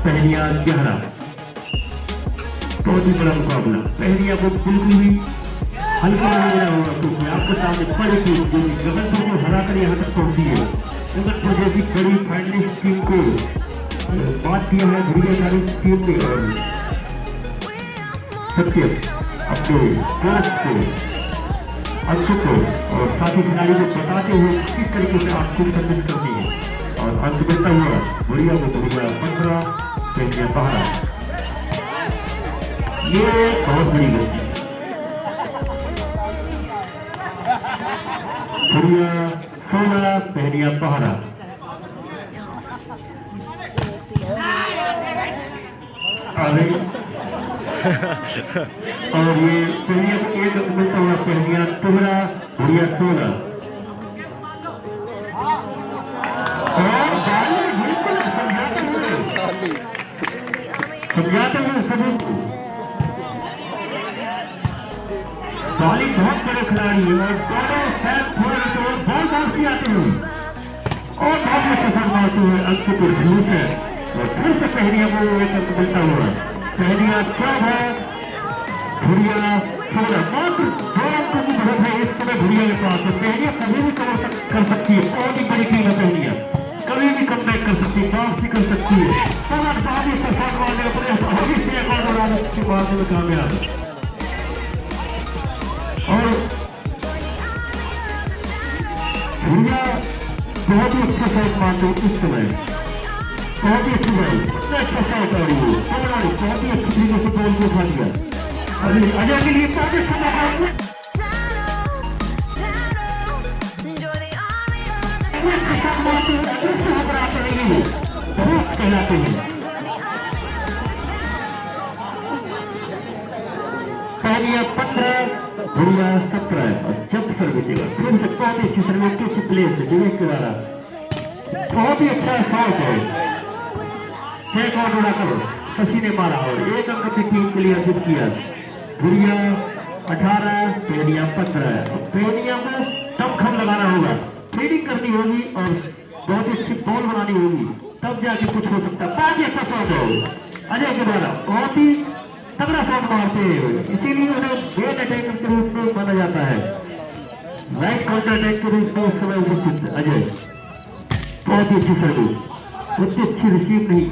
Speaker 1: पहलिया 11 बहुत ही बड़ा मुकाबला पहलिया को बिल्कुल भी हल्का नहीं लेना होगा क्योंकि आपके सामने बड़ी टीम जो जबलपुर को हराकर यहाँ तक पहुंची है जबलपुर जैसी बड़ी फाइनलिस्ट टीम को बात किया है बढ़िया सारी टीम ने और सत्य अपने दोस्त को अंक को और साथी खिलाड़ी को बताते हुए किस तरीके से आप खुद सर्विस करती है और अंक मिलता हुआ बढ़िया को बढ़िया 15 पहलिया 12 ये बहुत बड़ी गलती। बढ़िया 16 पहनिया पहरा। और ये पहनिया को एक अंक मिलता हुआ पहनिया तुहरा बढ़िया 16। और बाली बिल्कुल समझाते हुए सभी को। बाली बहुत बड़े खिलाड़ी है और दोनों शायद थोड़े तो बॉल वापसी आते हैं और बहुत अच्छा शॉट मारते हुए अंकित घूस है और फिर से पहनिया को एक अंक मिलता हुआ। पहनिया 14 भुड़िया 16। मात्र 2 अंकों की बढ़त है इस समय भुड़िया के पास। पहनिया कभी भी कर सकती है। बहुत ही बड़ी टीम है पहनिया, कभी भी कमबैक कर सकती है, वापसी कर सकती है। पर बाद इसका शॉट मारने का प्रयास अभी से एक और बनाने के बाद में कामयाब है। और भुड़िया बहुत ही अच्छा शॉट मारते हैं इस समय। बहुत ही अच्छी बॉल, अच्छा शॉट आ रही है, बहुत ही अच्छी तरीके से बॉल को उठा दिया। अभी अजय के लिए बहुत अच्छा मौका, अच्छा शॉट मारते हैं, अग्रेसिव होकर आते हैं, ये बहुत कहलाते हैं। पहनिया 15 भुड़िया 17 और जब सर्विस फिर से बहुत ही अच्छी सर्विस की अच्छी प्लेस है विवेक के द्वारा। बहुत ही अच्छा शॉट है। चेक और उड़ा करो शशि ने मारा और एक अंक की टीम के लिए अर्जित किया। भुड़िया 18 पहनिया 15। पहनिया को दमखम लगाना होगा, फील्डिंग करनी होगी और बहुत ही अच्छी बॉल बनानी होगी, तब जाके कुछ हो सकता है। बहुत ही अच्छा शॉट है अजय के द्वारा, बहुत ही तगड़ा शॉट मारते हैं, इसीलिए उन्हें वेट अटैक के रूप में माना जाता है, राइट काउंटर अटैक के रूप में उस समय उपस्थित अजय। बहुत ही अच्छी सर्विस, उतनी अच्छी रिसीव नहीं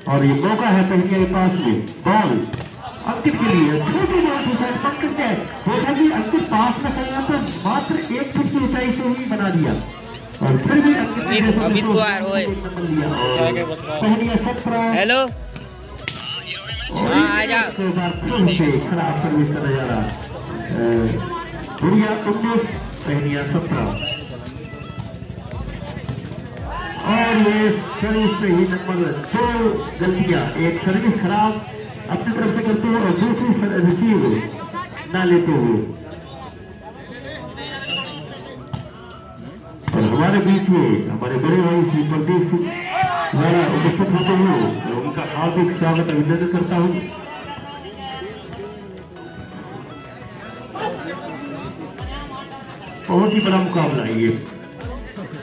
Speaker 1: और ये मौका है पहनिया के पास में। बॉल अंकित के लिए छोटी बॉल थी, शायद पंकज ने देखा कि अंकित पास में खेलना तो मात्र 1 फुट की ऊंचाई से ही बना दिया और फिर भी अंकित ने पहनिया 17।
Speaker 2: हेलो
Speaker 1: फिर से खराब सर्विस का नजारा। भुड़िया 19 पहनिया 17 और ये सर्विस पे ही नंबर 2 गलतियां, एक सर्विस खराब अपनी तरफ से करते हुए और दूसरी रिसीव ना लेते हुए। और हमारे बीच में हमारे बड़े भाई श्री प्रदीप सिंह द्वारा उपस्थित होते हुए उनका हार्दिक स्वागत अभिनंदन करता हूँ। बहुत ही बड़ा मुकाबला है ये,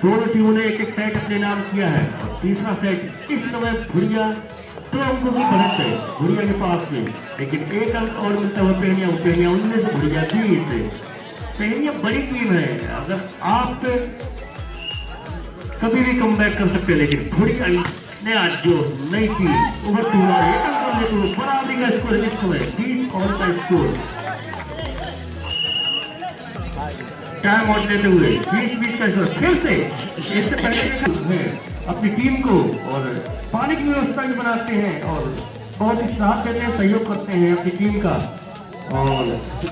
Speaker 1: दोनों टीमों ने एक सेट अपने नाम किया है और तीसरा सेट इस समय भुड़िया 2 अंकों की बढ़त है भुड़िया के पास में, लेकिन 1 अंक और मिलता हुआ पहनिया 19 से भुड़िया 20 से। पहनिया बड़ी टीम है, अगर आप कभी भी कम बैक कर सकते हैं, लेकिन भुड़िया ने आज जो नई टीम उभरती हुआ 1 अंक लेते हुए बराबरी का स्कोर इस समय 20 और का स्कोर। टाइम आउट देते हुए 20-20 का स्कोर फिर से इससे पहले अपनी टीम को और पानी की व्यवस्था भी बनाते हैं और बहुत ही साथ देते हैं, सहयोग करते हैं अपनी टीम का और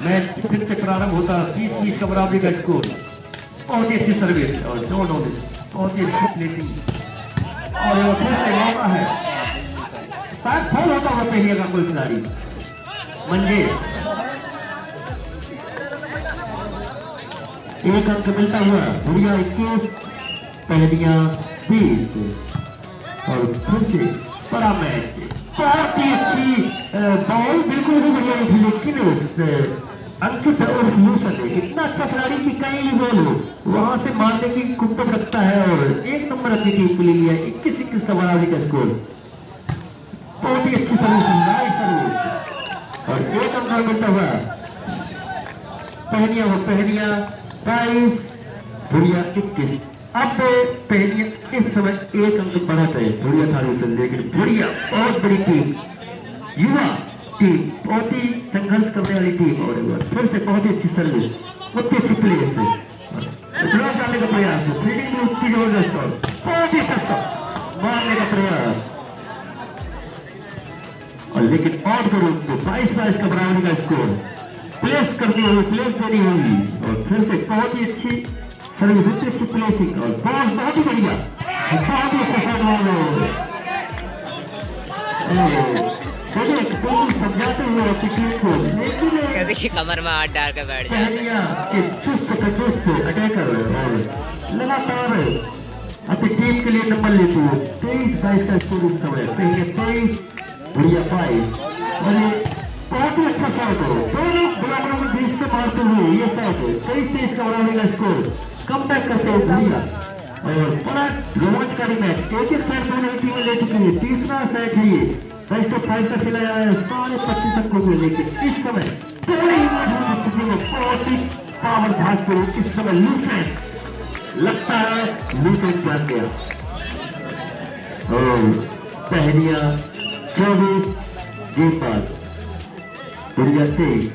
Speaker 1: मैच फिर से प्रारंभ होता है। 20-20 का बराबरी का स्कोर। बहुत ही अच्छी सर्विस और दोनों बहुत ही अच्छी प्लेसिंग और ये फिर से मौका है, शायद फॉल होता हुआ पहनिया का कोई खिलाड़ी मंजे। 1 अंक मिलता हुआ भुड़िया 21 पहनिया 20 और फिर से बड़ा मैच। बहुत ही अच्छी बॉल बिल्कुल भी बढ़िया नहीं थी, लेकिन उस अंकित और लूसन ने इतना अच्छा खिलाड़ी की कहीं भी बॉल हो वहां से मारने की कुंतक रखता है और 1 नंबर अपनी टीम के लिए लिया। 21-21 का बराबरी का स्कोर। बहुत ही अच्छी सर्विस, नाइस सर्विस और 1 अंक मिलता हुआ पहनिया 22 भुड़िया 21। अब पहनिया इस समय 1 अंक बढ़त है भुड़िया थारू से, लेकिन भुड़िया बहुत बड़ी टीम, युवा टीम, बहुत ही संघर्ष करने वाली टीम और फिर से बहुत ही अच्छी सर्विस, उतनी अच्छी प्लेस है, ब्लॉक डालने का प्रयास है, फील्डिंग भी उतनी जबरदस्त और बहुत ही अच्छा मारने का प्रयास और लेकिन और करो तो 22-22 का बराबरी का स्कोर प्लेस करनी होगी, प्लेस देनी होगी। और फिर से बहुत ही अच्छी सर्विस, अच्छी प्लेसिंग और बहुत ही बढ़िया, बहुत ही अच्छा शॉट मारो। समझाते हुए अपनी टीम को,
Speaker 2: कहते कि कमर में हाथ डाल के बैठ जाते
Speaker 1: चुस्त अटैकर और लगातार अपनी टीम के लिए नंबर लेते हुए 23-22 का स्कोर इस समय। पहले 23 बढ़िया 22 और ये बहुत ही अच्छा शॉट हो, दोनों बराबरों में 20 से मारते हुए ये शॉट 23-23 का बराबरी का स्कोर कम बैक करते हुए बढ़िया और बड़ा रोमांचकारी मैच। एक सेट दोनों टीमें ले चुकी है, तीसरा सेट है ये। बेस्ट ऑफ 5 का खेला जा रहा है 25.5 अंकों में, लेकिन इस समय थोड़ी ही मजबूत स्थिति में बहुत ही पावर भाजते हुए इस समय लूसेंट लगता है, लूसेंट जान गया। और पहलिया 24 गेंदबाज बढ़िया 23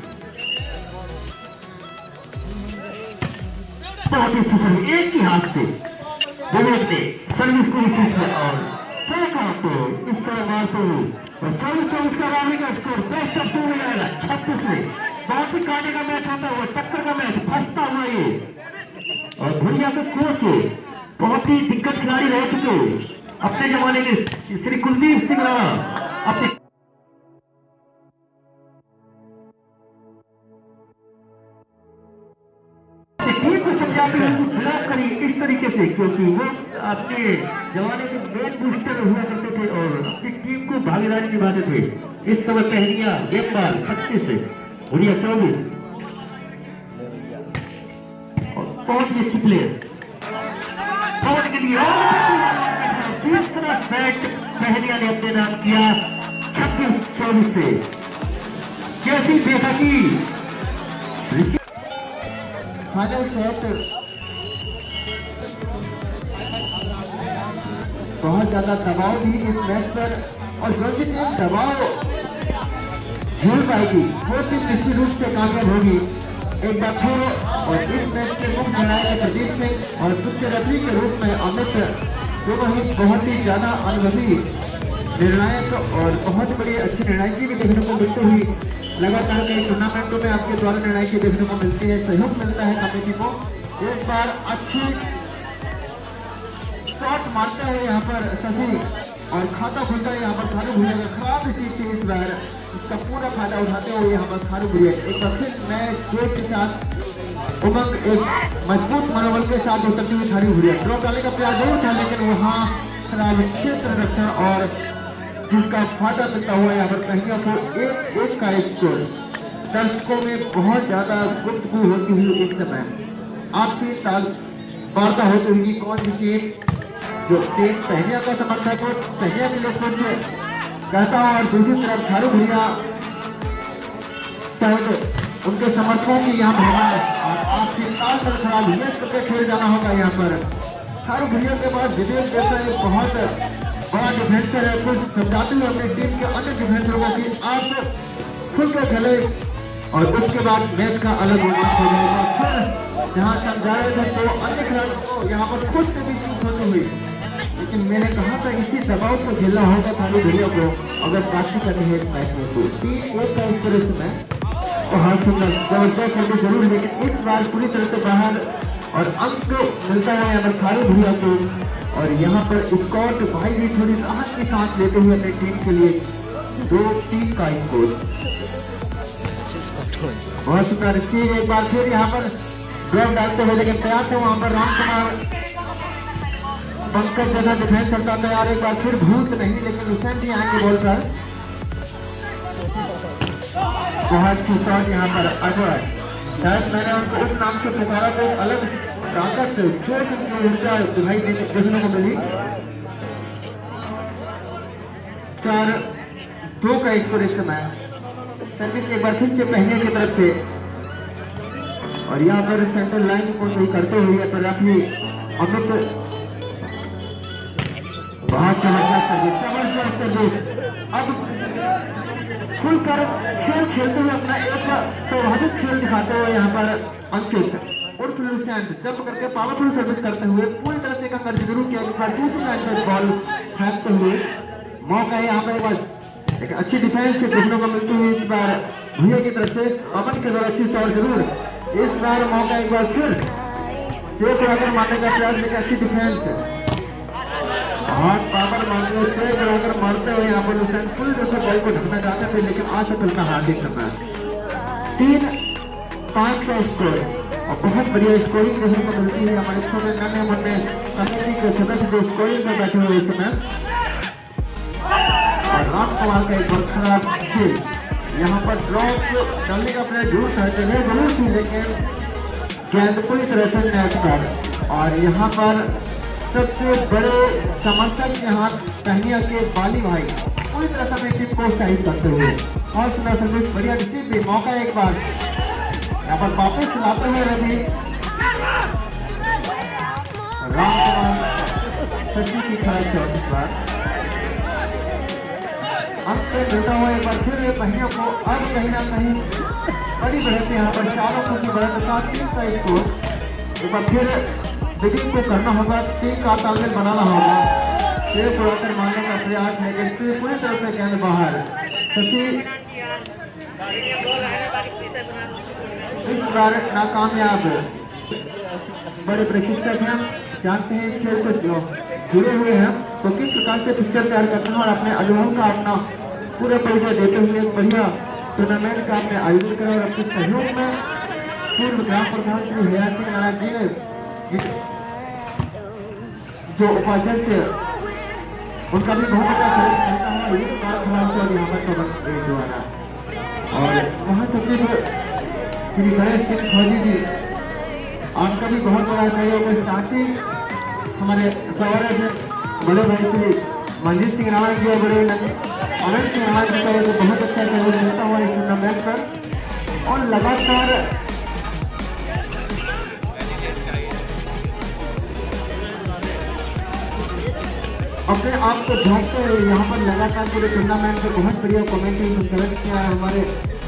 Speaker 1: बहुत ही अच्छी सर्विस, एक ही हाथ से विवेक ने सर्विस को रिसीव किया और इस समय मारते हुए और 24 का रानी का स्कोर बेस्ट ऑफ 2 में जाएगा 36 में। बहुत ही काटे का मैच होता हुआ, टक्कर का मैच फंसता हुआ ये। और भुरिया के कोच बहुत ही दिग्गज खिलाड़ी रह चुके अपने जमाने के श्री कुलदीप सिंह राणा अपने टीम को समझाते हुए ब्लॉक करी इस तरीके से, क्योंकि वो अपने जमाने के मेन बूस्टर हुआ करते थे और अपनी टीम को भागीदारी निभाते थे। इस समय पहलिया गेंदबाज 25 से बढ़िया 24 और बहुत ही अच्छी प्लेयर बहुत के लिए तीसरा सेट पहलिया ने अपने नाम किया 26-24 से। जैसी देखा कि फाइनल सेट बहुत ज्यादा दबाव भी इस मैच पर और जो टीम दबाव झेल पाएगी वो टीम निश्चित रूप से कामयाब होगी। एक बार फिर और इस मैच के मुख्य निर्णायक प्रदीप सिंह और द्वितीय रेफरी के रूप में अमित दोनों ही बहुत ही ज्यादा अनुभवी निर्णायक और बहुत बड़ी अच्छी निर्णायकी भी देखने को मिलती हुई लगातार कई टूर्नामेंटों में आपके द्वारा निर्णायकी देखने को मिलती है, सहयोग मिलता है कमेटी को। एक बार अच्छी शॉट मारते हुए यहाँ पर शशि और खाता खुलता है यहाँ पर खारू भुरिया का खराब रिसीव थी इस बार, इसका पूरा फायदा उठाते हुए यहाँ पर खारू भुरिया एक बार फिर नए जोश के साथ उमंग एक मजबूत मनोबल के साथ उतरती हुई खारू भुरिया। ड्रॉप डालने का प्रयास जरूर था लेकिन वहाँ खराब क्षेत्र रक्षण और जिसका फायदा मिलता हुआ यहाँ पर कहिया को 1-1 का स्कोर। दर्शकों में बहुत ज्यादा गुफ्तगू होती हुई इस समय आपसी वार्ता होती हुई कौन सी टीम जो टीम पहनिया का समर्थक हो पहनिया के लिए कुछ कहता हूँ और दूसरी तरफ खारू भुरिया शायद उनके समर्थकों की यहाँ भावना और आपसी तालमेल खराब यश करके खेल जाना होगा। यहाँ पर खारू भुरिया के बाद विदेश जैसा एक बहुत बड़ा डिफेंसर है, कुछ समझाते हुए अपनी टीम के अन्य डिफेंसरों को कि आप खुल कर खेले और उसके बाद मैच का अलग रोमांच हो जाएगा। फिर जहां समझा रहे थे तो अन्य खिलाड़ियों को यहाँ पर खुद से भी चूक होती हुई, लेकिन मैंने कहा था इसी दबाव को झेलना होगा खारू भुरिया को अगर वापसी करनी है इस मैच में। तो 3-1 का स्कोर इस समय तो हाँ सुंदर जबरदस्त होगी जरूर, लेकिन इस बार पूरी तरह से बाहर और अंक मिलता है यहाँ पर खारू भुरिया को। और यहाँ पर स्कॉट भाई भी थोड़ी राहत की सांस लेते हुए अपनी टीम के लिए 2-3 का स्कोर बहुत सुंदर सीन। एक बार फिर यहाँ पर ड्रॉप डालते हुए लेकिन तैयार थे वहां पर रामकुमार पंकज जैसा डिफेंस चलता तैयार। एक बार फिर भूत नहीं लेकिन लुसेंट ही आएंगे बॉल पर। बहुत अच्छी शॉट यहाँ पर अजय, शायद मैंने उनको उप नाम से पुकारा था, एक अलग ताकत जोश उनकी ऊर्जा दिखाई देखने को मिली। 4-2 का स्कोर इस समय। सर्विस एक बार फिर से पहने की तरफ से और यहाँ पर सेंटर लाइन को सही करते हुए पर रखनी अमित बहुत जबरदस्त सर्विस। अब खुलकर खेल खेलते हुए अपना एक स्वाभाविक खेल दिखाते हुए यहाँ पर अंकित उर्फ लुसेंट जंप करके पावरफुल सर्विस करते हुए पूरी तरह से जरूर किया। इस बार दूसरी लाइन पर बॉल फेंकते हुए मौका है यहाँ पर एक बार एक अच्छी डिफेंस देखने को मिलती हुई इस बार भैया की तरफ से पवन के द्वारा अच्छी शॉट जरूर। इस बार मौका एक बार फिर चेक लगाकर मारने का प्रयास, लेकिन अच्छी डिफेंस हाथ पावर मारते हुए चेक लगाकर मारते हुए यहाँ पर हुसैन पूरी तरह से बॉल को ढकना चाहते थे, लेकिन असफलता हार इस समय 3-5 का स्कोर और बहुत बढ़िया स्कोरिंग देखने को मिलती है हमारे छोटे नन्हे मुन्ने कमेटी के सदस्य जो स्कोरिंग में बैठे हुए इस समय। और राम कुमार का एक बहुत खराब खेल, यहाँ पर ड्रॉप डालने का प्रयास जरूर था, जगह जरूर थी, लेकिन गेंद पूरी तरह से नेट पर। और यहाँ पर सबसे बड़े समर्थक यहाँ पहनिया के बाली भाई पूरी तरह से अपनी टीम को उत्साहित करते हुए और सुंदर सर्विस बढ़िया रिसीव भी मौका एक बार यहाँ पर वापस लाते हुए रवि राम कुमार सची की खराब शॉट इस बार अंत पे मिलता हुआ एक बार फिर पहियों को अब कहीं ना कहीं बड़ी बढ़त यहाँ पर 4 अंकों की बढ़त 7-3 का स्कोर। एक बार फिर बिगिंग को करना होगा, टीम का तालमेल बनाना होगा, सेव उड़ाकर मारने का प्रयास, लेकिन फिर पूरी तरह से गेंद बाहर। शशि इस बार नाकामयाब। बड़े प्रशिक्षक हैं, जानते हैं इस खेल से जुड़े हुए हैं तो किस प्रकार से पिक्चर तैयार करते हैं और अपने अनुभव का अपना पूरा परिचय देते हुए एक बढ़िया टूर्नामेंट का आपने आयोजन करा। और अपने सहयोग में पूर्व ग्राम प्रधान श्री हया सिंह नारायण जी ने जो उपाध्यक्ष उनका भी बहुत अच्छा सहयोग मिलता हुआ इस बार खिलाफ और यहाँ पर पवन द्वारा और महासचिव श्री गणेश सिंह फौजी जी आपका भी बहुत बड़ा सहयोग है। साथ ही हमारे सवारे से बड़े भाई श्री मंजीत सिंह राणा जी और बड़े आनंद सिंह राणा जी का एक बहुत अच्छा सहयोग मिलता हुआ इस टूर्नामेंट पर और लगातार अपने आप को झोंकते हुए यहाँ पर लगातार पूरे टूर्नामेंट में बहुत बढ़िया कमेंट्री संचालन किया है हमारे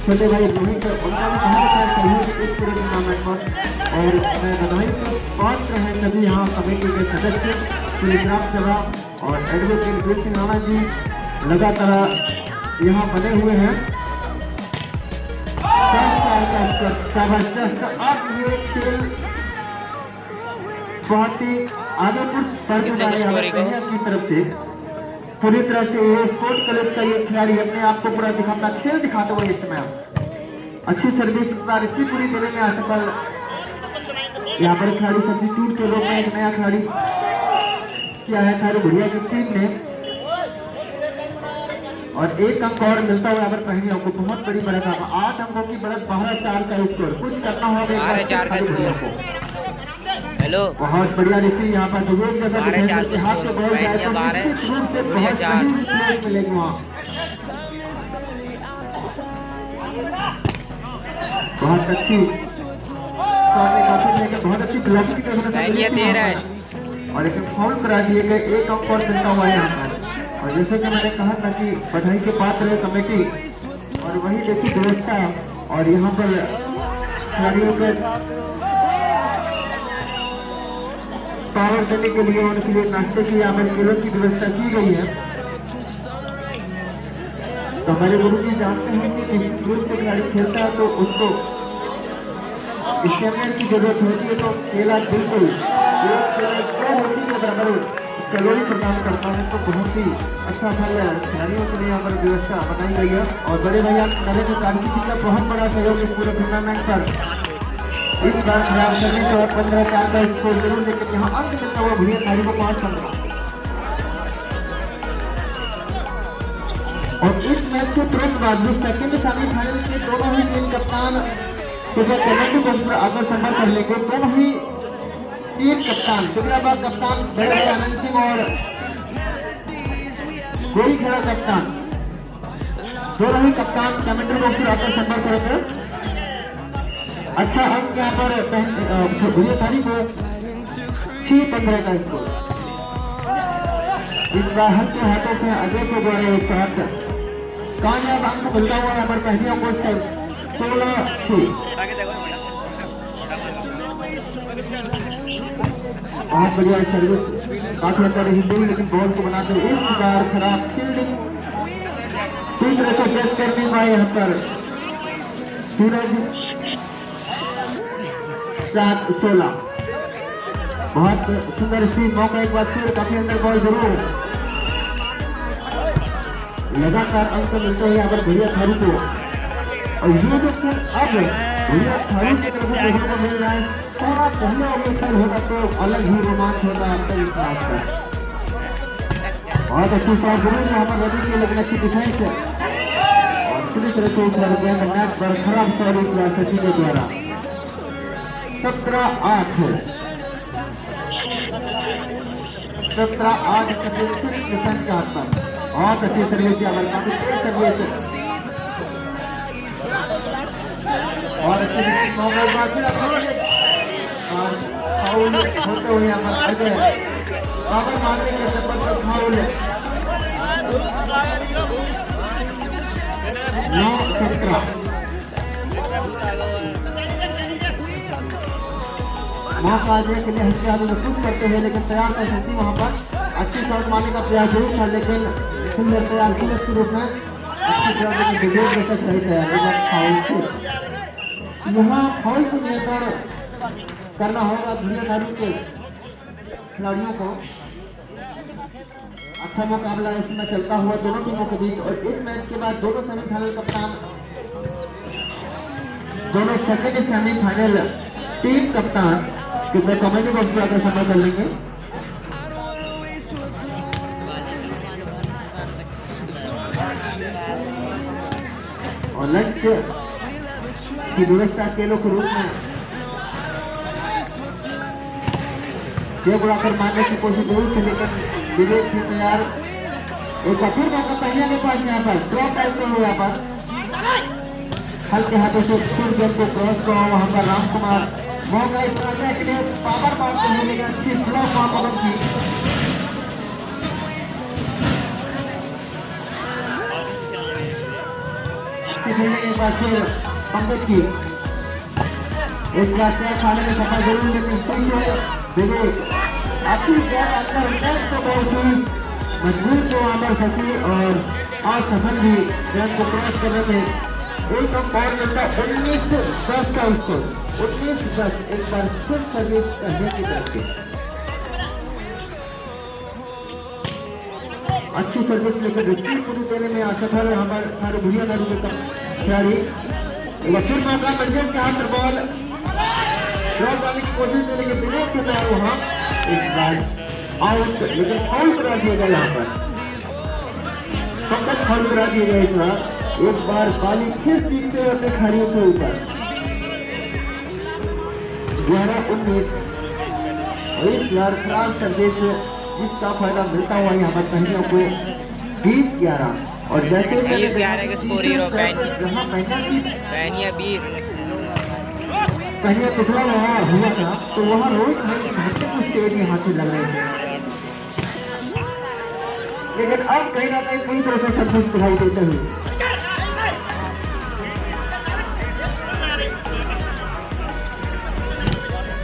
Speaker 1: छोटे भाई रोहित, उनका भी बहुत अच्छा सहयोग इस पूरे टूर्नामेंट पर। और मैं बधाई के पात्र हैं सभी यहाँ कमेटी के सदस्य पूरी ग्राम सभा और एडवोकेट वीर सिंह राणा जी लगातार यहाँ बने हुए हैं। 10-4 का स्कोर जबरदस्त। अब ये खेल बहुत ही आगे की तरफ से पूरी तरह से ये स्पोर्ट कॉलेज का ये खिलाड़ी अपने आप को पूरा दिखाता खेल दिखाते हुए इस समय अच्छी सर्विस इस बार इसी पूरी देने में असफल। यहाँ पर खिलाड़ी सब्स्टिट्यूट के रूप में एक नया खिलाड़ी किया है थारू बढ़िया की टीम ने और 1 अंक और मिलता हुआ यहाँ पर पहिनियों को बहुत बड़ी बढ़त है। 8 अंकों की बढ़त 12-4 का स्कोर कुछ करना होगा।
Speaker 2: हेलो
Speaker 1: बहुत बढ़िया रिसीव यहाँ पर विवेक जैसा डिफेंसर के हाथ में बॉल जाए तो निश्चित रूप से बहुत सही प्लेस मिलेगी वहाँ। बहुत अच्छी बहुत अच्छी ब्लॉकिंग और लेकिन फाउल करा दिए गए 1 अंक और मिलता हुआ यहाँ पर। और जैसे कि मैंने कहा था कि बधाई के पात्र है कमेटी और वही देखी व्यवस्था और यहाँ पर खिलाड़ियों के पावर देने के लिए उनके लिए नाश्ते की या मेलों की व्यवस्था की गई है। तो हमारे गुरु जी जानते हैं कि निश्चित रूप से खिलाड़ी खेलता है तो उसको स्टेमिना की जरूरत होती है, तो केला बिल्कुल 1 केले 2 रोटी के बराबर कैलोरी प्रदान करता है। तो बहुत ही अच्छा फल खिलाड़ियों के लिए यहाँ पर व्यवस्था बनाई गई है। और बड़े भैया नरेंद्र कार्की जी का बहुत बड़ा सहयोग इस पूरे टूर्नामेंट पर। इस बार खराब सर्विस और 15-4 का स्कोर जरूर, लेकिन यहाँ अंक मिलता हुआ बढ़िया खिलाड़ी को 5 करना। और इस मैच के तुरंत बाद जो सेकंड सेमीफाइनल के दोनों ही टीम कप्तान कमेटी बॉक्स पर आकर संपर्क कर लेंगे। दोनों ही टीम कप्तान सिकंदराबाद कप्तान बड़े भाई आनंद सिंह और गोरीखेड़ा कप्तान दोनों ही कप्तान कमेंट्री बॉक्स पर आकर संपर्क करेंगे। अच्छा अंक यहाँ पर भूलिया थानी को 6-15 का स्कोर। इस बार हल्के हाथों से अजय को द्वारा इस साथ कामयाब अंक मिलता हुआ यहाँ पर पहलियों को 16-6। बहुत बढ़िया सर्विस काफी अंदर हिंदी, लेकिन बॉल को बनाते हुए इस बार खराब फील्डिंग पूरी तरह से जज कर नहीं पाए यहाँ पर सूरज 7-16। बहुत सुंदर सी मौका एक बार फिर काफी अंदर बॉल जरूर लगातार अंक मिलते हैं यहाँ पर भैया थारू को। और ये जो खेल अब भैया थारू की तरफ से देखने को मिल रहा है, थोड़ा पहले अगर खेल होता तो अलग ही रोमांच होता आपका इस मैच का। बहुत अच्छी शॉट जरूर यहाँ पर रवि की, लेकिन अच्छी डिफेंस है और पूरी तरह से इस बार गेंद नेट पर खराब शॉट इस बार शशि के द्वारा। 17-8 किशन के हाथ पर। बहुत अच्छी सर्विस यहाँ पर, काफी तेज सर्विस और अच्छी फाउल होते हुए यहाँ पर अजय पावर मारने के चक्कर पर फाउल। 9-17 मौका देने के लिए हल्के हाथों में पुश करते हुए, लेकिन तैयार था शशि वहाँ पर। अच्छी शॉट मारने का प्रयास जरूर था, लेकिन सुंदर तैयार सूरज के रूप में अच्छी तरह विवेक जैसा खेल तैयार। यहाँ फाउल को नियंत्रण करना होगा भैया थारू के खिलाड़ियों को। अच्छा मुकाबला इसमें चलता हुआ दोनों टीमों के बीच। और इस मैच के बाद दोनों सेमीफाइनल कप्तान, दोनों सेकंड सेमीफाइनल टीम कप्तान कितने कमेंट बॉक्स पर आकर समय कर लेंगे। और लंच की व्यवस्था खेलों के रूप में जय बुलाकर मारने की कोशिश जरूर थी, लेकिन विवेक थे तैयार। एक बार फिर मौका पहिया के पास यहाँ पर ड्रॉप डालते हुए यहाँ पर हल्के हाथों से सूर्य को क्रॉस करो। वहाँ पर राम कुमार मौका इस तरह के लिए पावर मारते हुए, लेकिन अच्छी ब्लॉक वहाँ पर की। अच्छी फील्डिंग एक बार फिर पंकज की। इस बार चाय खाने में सफल जरूर, लेकिन पीछे विवेक अपनी गेंद अंदर नेट को बॉल थी, मजबूर को अमर शशि और असफल भी गेंद को क्रॉस करने में। एक बॉल मिलता 19-10 का स्कोर, 19-10। एक बार फिर सर्विस करने की तरफ से अच्छी सर्विस, लेकिन रिसीव पूरी देने में असफल यहाँ पर हमारे भैया थारू के खिलाड़ी। फिर मौका मंजेश के हाथ पर बॉल ड्रॉप डालने की कोशिश की, लेकिन विवेक से तैयार वहाँ इस बार आउट, लेकिन फाउल करा दिया गया यहाँ पर। फकत फाउल करा दिया गया इस बार। एक बार बाली फिर चीखते हुए अपने खिलाड़ियों के ऊपर। 11-19 और इस बार खराब सर्विस जिसका फायदा मिलता हुआ यहाँ पर पहनियों को 20-11। और जैसे जहाँ पहनिया पिछला हुआ था, तो वहाँ रोहित भाई के घंटे कुछ तेज यहाँ से लग रहे थे, लेकिन अब कहीं ना कहीं पूरी तरह से संतुष्ट दिखाई देते हुए।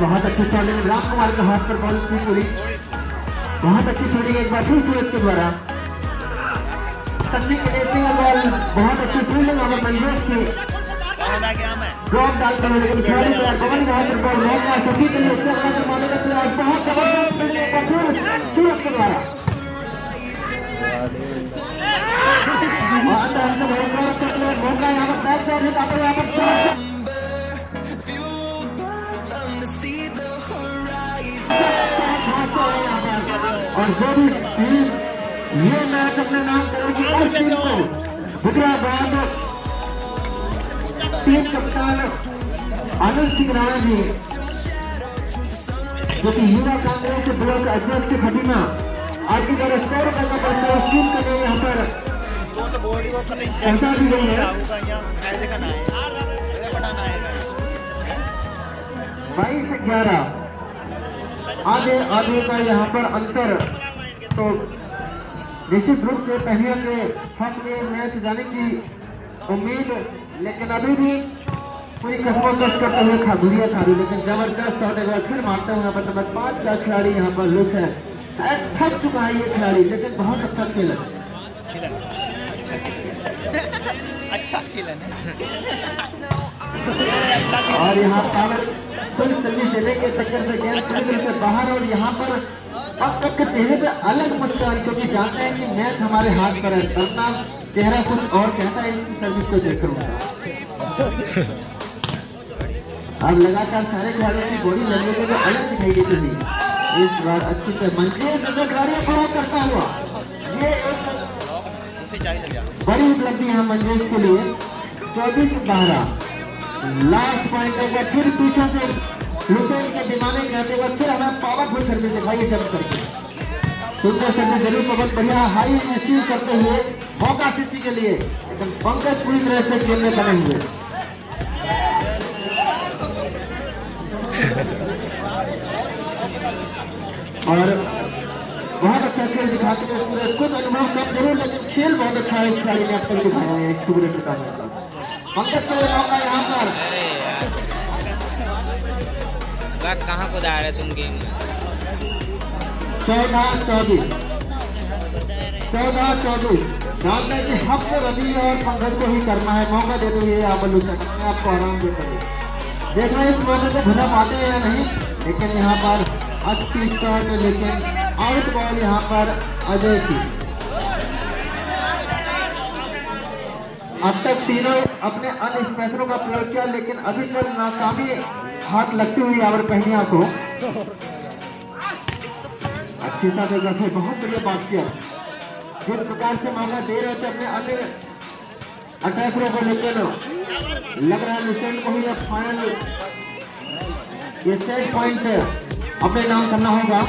Speaker 1: बहुत अच्छी शॉट, लेकिन राम कुमार के हाथ पर बॉल की पूरी। बहुत अच्छी फील्डिंग एक बार फिर सूरज के द्वारा। शशि के लिए सिंगल बॉल, बहुत अच्छी फील्डिंग और मंजेश की ड्रॉप डालते हुए, लेकिन खिलाड़ी तैयार पवन के हाथ पर बॉल मौका शशि के लिए चक्कर मारने का प्रयास। बहुत जबरदस्त फील्डिंग एक बार फिर सूरज के द्वारा। और अंदर से बॉल क्रॉस करते हुए मौका यहाँ पर बैक साइड से जाते हुए यहाँ पर और जो भी टीम ये मैच अपने नाम करेगी उस टीम को हैदराबाद टीम कप्तान आनंद सिंह राणा जी, जो कि युवा कांग्रेस ब्लॉक अध्यक्ष खटीमा, आपकी द्वारा 100 रुपए का पुरस्कार उस टीम के लिए यहाँ पर पहुंचा दी गई है। 22-11 आधे का यहाँ पर अंतर। तो निश्चित रूप से पहनिया के हक में मैच जाने की उम्मीद, लेकिन अभी भी पूरी कसमोकस करते हुए खादुरिया थारू, लेकिन जबरदस्त शॉट एक बार फिर मारते हुए यहाँ पर नंबर 5 का खिलाड़ी यहाँ पर लुस है। शायद थक चुका है ये खिलाड़ी, लेकिन बहुत अच्छा खेल है। और यहाँ पावर फुल सर्विस देने के चक्कर में गेंद पूरी तरह से बाहर, और यहाँ पर अब तक के चेहरे पे अलग मुस्कान, क्योंकि जानते हैं कि मैच हमारे हाथ पर है, वरना चेहरा कुछ और कहता है इसकी सर्विस को देखकर उनका। अब लगातार सारे खिलाड़ियों की बॉडी लैंग्वेज में अलग दिखाई देती थी। इस बार अच्छी से मंजेश जैसा खिलाड़ी ब्लॉक करता हुआ, ये एक बड़ी उपलब्धि है मंजेश के लिए। 24-12 लास्ट पॉइंट एक बार फिर पीछे से हुसैन के दिमाग में कहते हुए फिर हमें पावरफुल सर्विस दिखाई जब करके सुंदर सर्विस जरूर बहुत बढ़िया हाई रिसीव करते हुए मौका सीसी के लिए, लेकिन पंकज पूरी तरह से गेम में बने हुए। और बहुत अच्छा खेल दिखाते हुए पूरे कुछ अनुभव कम जरूर, लेकिन खेल बहुत अच्छा है इस खिलाड़ी ने अब तक दिखाया है इस पूरे टूर्नामेंट में। पंकज के लिए मौका यहाँ पर।
Speaker 2: कहाँ को दार है तुम गेम में?
Speaker 1: 14-24 जानते हैं कि हमको रवि और पंकज को ही करना है। मौका देते हुए अमल हुसैन आपको आराम देते हुए देख रहे हैं इस मौके को भुना पाते हैं या नहीं, लेकिन यहाँ पर अच्छी शॉट, लेकिन आउट बॉल यहाँ पर अजय की। अब तक तीनों अपने अन्य स्पेशलों का प्रयोग किया, लेकिन अभी तक नाकामी हाथ लगती हुई यावर पहनिया को। अच्छी सा जगह थे, बहुत बढ़िया बातचीत। जिस प्रकार से मौका दे रहे थे अपने अन्य अटैकरों को, लेकिन लग रहा है लुसेंट को ही अब फाइनल ये सेट पॉइंट अपने नाम करना होगा।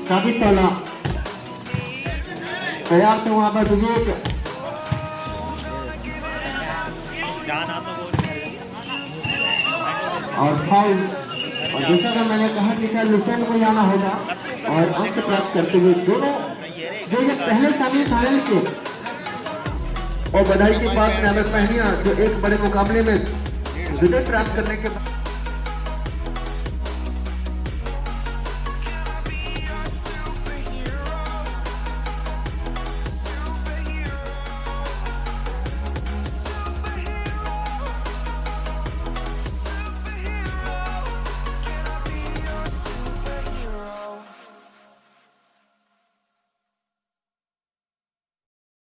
Speaker 1: काफी साला तैयार थे वहां पर विवेक, और फाउल। और जैसा कि मैंने कहा कि सर लुसेंट को जाना होगा और अंक प्राप्त करते हुए दोनों जो ये पहले सेमीफाइनल के और बधाई की बात नावर पहनिया जो एक बड़े मुकाबले में विजय प्राप्त करने के बाद